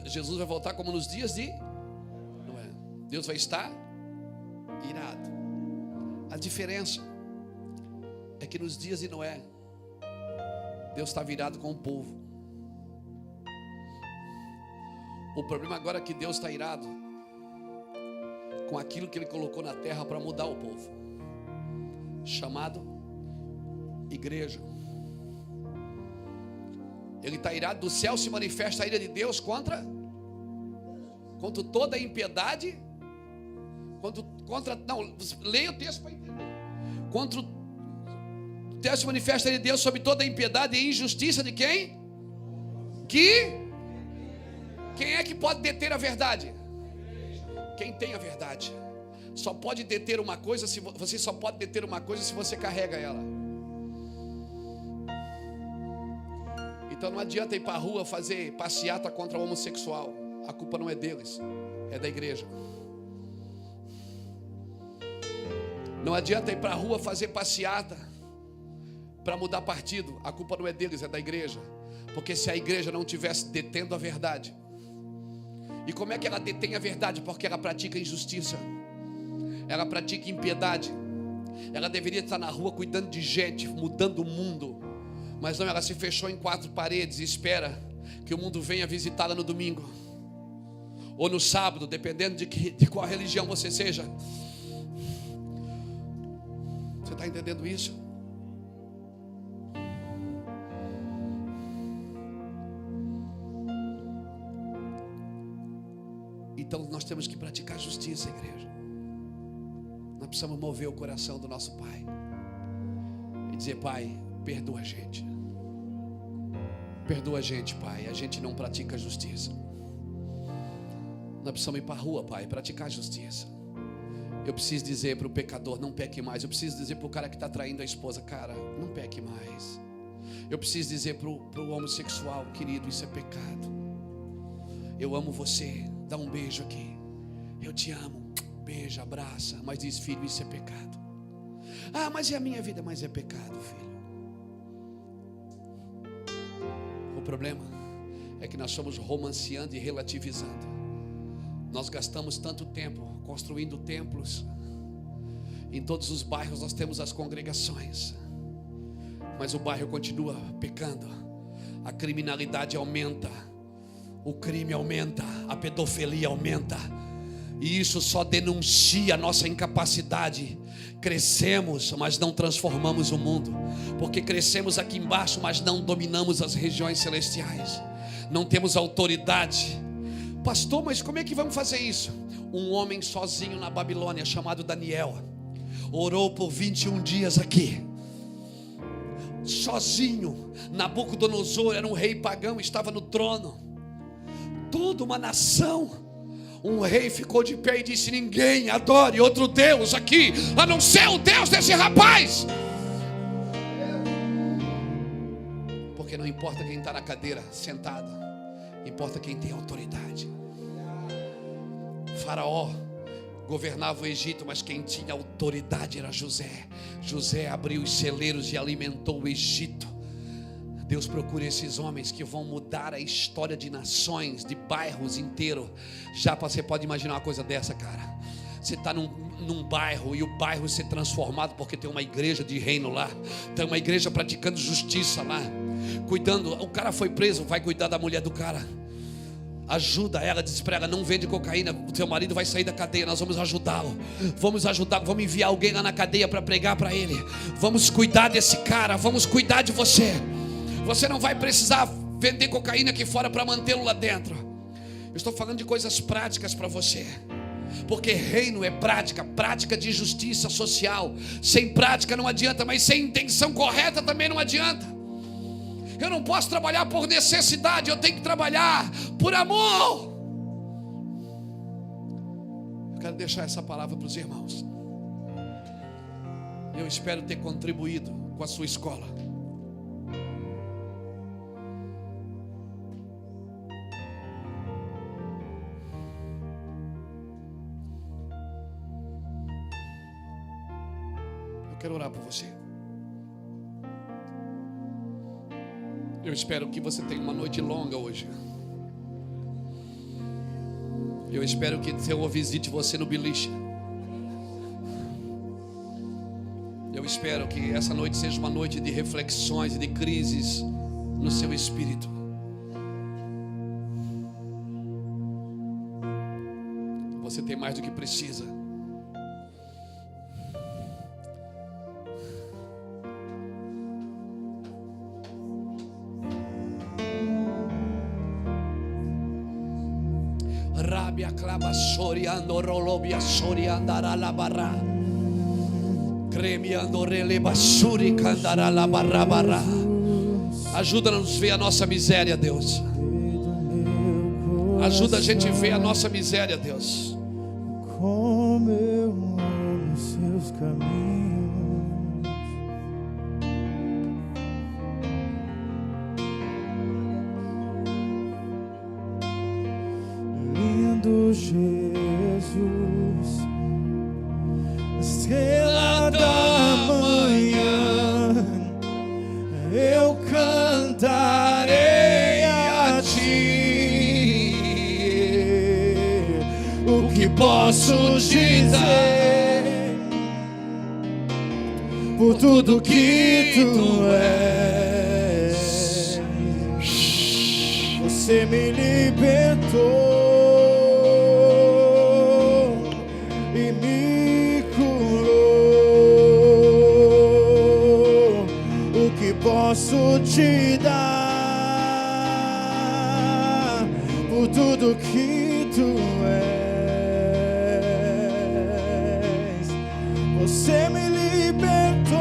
Jesus vai voltar como nos dias de Noé. Deus vai estar irado. A diferença é que nos dias de Noé, Deus está virado com o povo. O problema agora é que Deus está irado com aquilo que Ele colocou na terra para mudar o povo, chamado igreja. Ele está irado. Do céu se manifesta a ira de Deus contra toda a impiedade, leia o texto para entender. O texto se manifesta a ira de Deus sobre toda a impiedade e injustiça de quem? Quem é que pode deter a verdade? Quem tem a verdade. Só pode deter uma coisa, você só pode deter uma coisa se você carrega ela. Então não adianta ir para a rua fazer passeata contra o homossexual. A culpa não é deles, é da igreja. Não adianta ir para a rua fazer passeata para mudar partido. A culpa não é deles, é da igreja. Porque se a igreja não estivesse detendo a verdade. E como é que ela detém a verdade? Porque ela pratica injustiça, ela pratica impiedade. Ela deveria estar na rua cuidando de gente, mudando o mundo. Mas não, ela se fechou em 4 paredes e espera que o mundo venha visitá-la no domingo ou no sábado, dependendo de qual religião você seja. Você está entendendo isso? Então nós temos que praticar justiça, igreja. Nós precisamos mover o coração do nosso Pai e dizer: Pai, perdoa a gente. Perdoa a gente, Pai. A gente não pratica justiça. Nós precisamos ir para a rua, Pai, praticar justiça. Eu preciso dizer para o pecador: não peque mais. Eu preciso dizer para o cara que está traindo a esposa: cara, não peque mais. Eu preciso dizer para o homossexual: querido, isso é pecado. Eu amo você, dá um beijo aqui. Eu te amo, beija, abraça. Mas diz: filho, isso é pecado. Ah, mas é a minha vida. Mas é pecado, filho. O problema é que nós estamos romanceando e relativizando. Nós gastamos tanto tempo construindo templos. Em todos os bairros nós temos as congregações, mas o bairro continua pecando. A criminalidade aumenta, o crime aumenta, a pedofilia aumenta. E isso só denuncia a nossa incapacidade. Crescemos, mas não transformamos o mundo. Porque crescemos aqui embaixo, mas não dominamos as regiões celestiais. Não temos autoridade. Pastor, mas como é que vamos fazer isso? Um homem sozinho na Babilônia, chamado Daniel, orou por 21 dias aqui. Sozinho. Nabucodonosor era um rei pagão, estava no trono. Toda uma nação. Um rei ficou de pé e disse: ninguém adore outro Deus aqui, a não ser o Deus desse rapaz. Porque não importa quem está na cadeira sentado, importa quem tem autoridade. Faraó governava o Egito, mas quem tinha autoridade era José. José abriu os celeiros e alimentou o Egito. Deus procura esses homens que vão mudar a história de nações, de bairros inteiros. Já você pode imaginar uma coisa dessa, cara? Você está num bairro e o bairro ser transformado porque tem uma igreja de reino lá, tem uma igreja praticando justiça lá. cuidando. O cara foi preso, vai cuidar da mulher do cara. Ajuda ela, diz para ela: não vende cocaína, o seu marido vai sair da cadeia, nós vamos ajudá-lo. Vamos enviar alguém lá na cadeia para pregar para ele. Vamos cuidar desse cara, vamos cuidar de você. Você não vai precisar vender cocaína aqui fora para mantê-lo lá dentro. Eu estou falando de coisas práticas para você. Porque reino é prática, prática de justiça social. Sem prática não adianta, mas sem intenção correta também não adianta. Eu não posso trabalhar por necessidade, eu tenho que trabalhar por amor. Eu quero deixar essa palavra para os irmãos. Eu espero ter contribuído com a sua escola. Eu quero orar por você. Eu espero que você tenha uma noite longa hoje. Eu espero que o Senhor visite você no beliche. Eu espero que essa noite seja uma noite de reflexões e de crises no seu espírito. Você tem mais do que precisa. Rabia clava soriando rolobia soriandara la barra. Cremiando releva suri candara la barra barra. Ajuda-nos a ver a nossa miséria, Deus. Ajuda a gente a ver a nossa miséria, Deus. Como eu amo seus caminhos. Lindo Jesus, estrela da manhã, eu cantarei a ti. O que posso dizer por tudo que tu és? Você me libertou e me curou. O que posso te dar por tudo que tu és? Você me libertou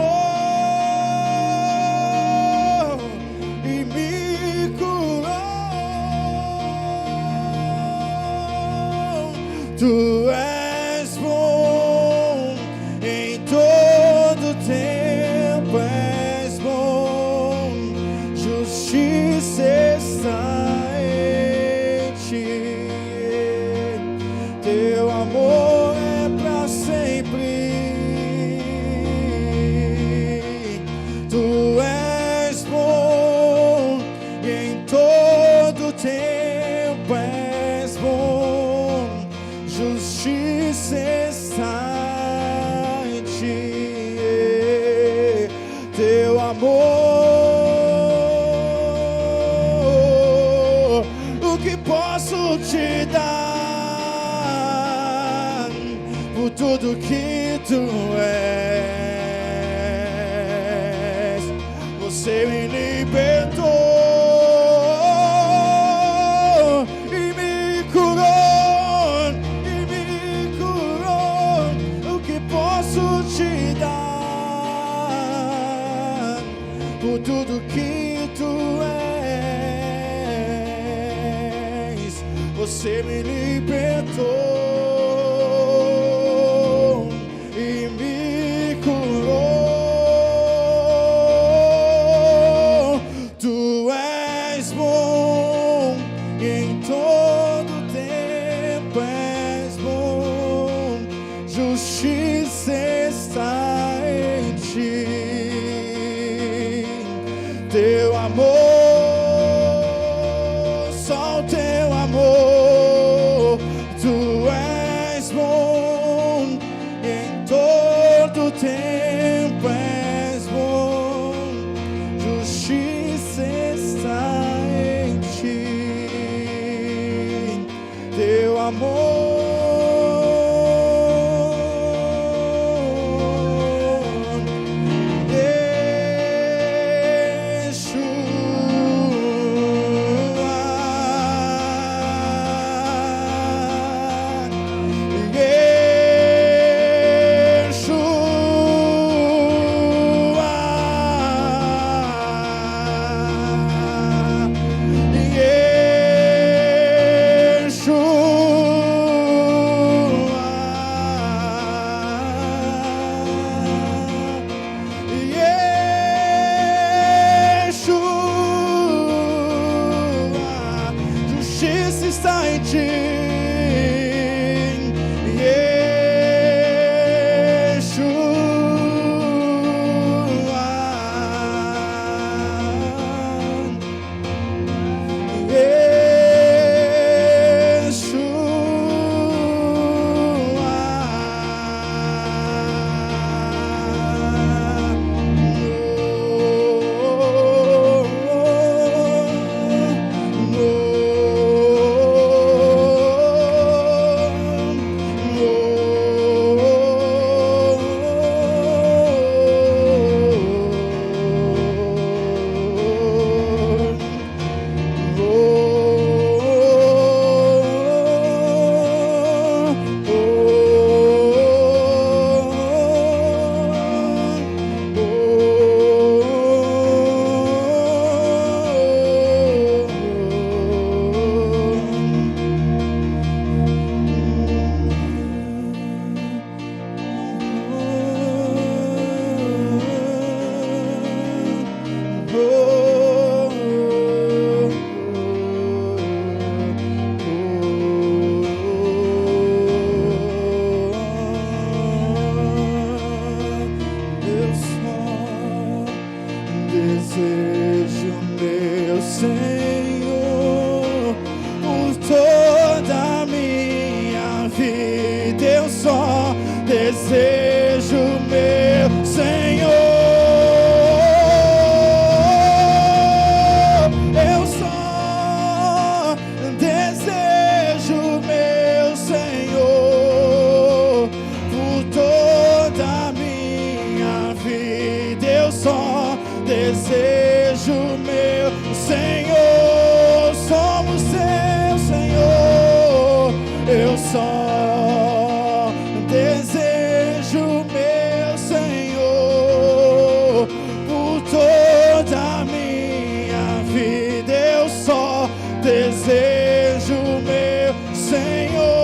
e me curou. Tu és bom em todo tempo, és bom, justiça está em ti. Teu amor é pra sempre. Tu és bom em todo tempo, és bom, justiça está em ti. Teu amor, o que posso te dar por tudo que tu és? Você me libertou e me curou, e me curou. O que posso te dar por tudo que tu és? Você me libertou e me curou. Tu és bom em todo tempo, és bom, justiça está em ti. Teu amor, só o teu amor. Tu és bom em todo tempo, és bom, justiça desejo, meu Senhor, por toda a minha vida. Eu só desejo, meu Senhor. Eu só desejo, meu Senhor, por toda a minha vida. Eu só desejo, meu Senhor. Somos teu, Senhor. Eu só desejo, meu Senhor, por toda a minha vida. Eu só desejo, meu Senhor.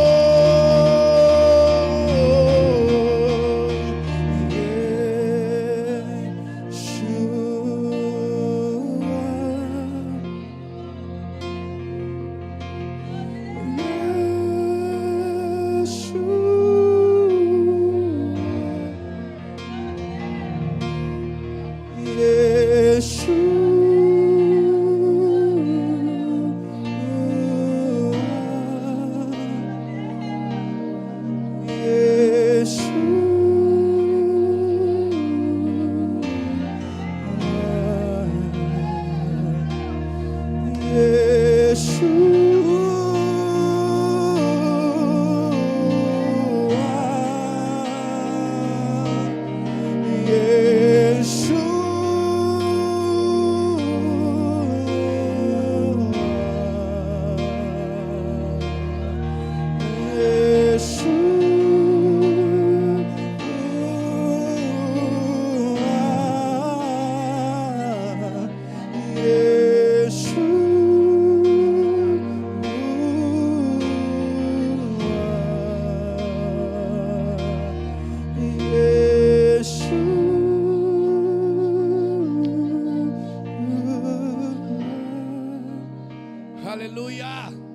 Aleluia.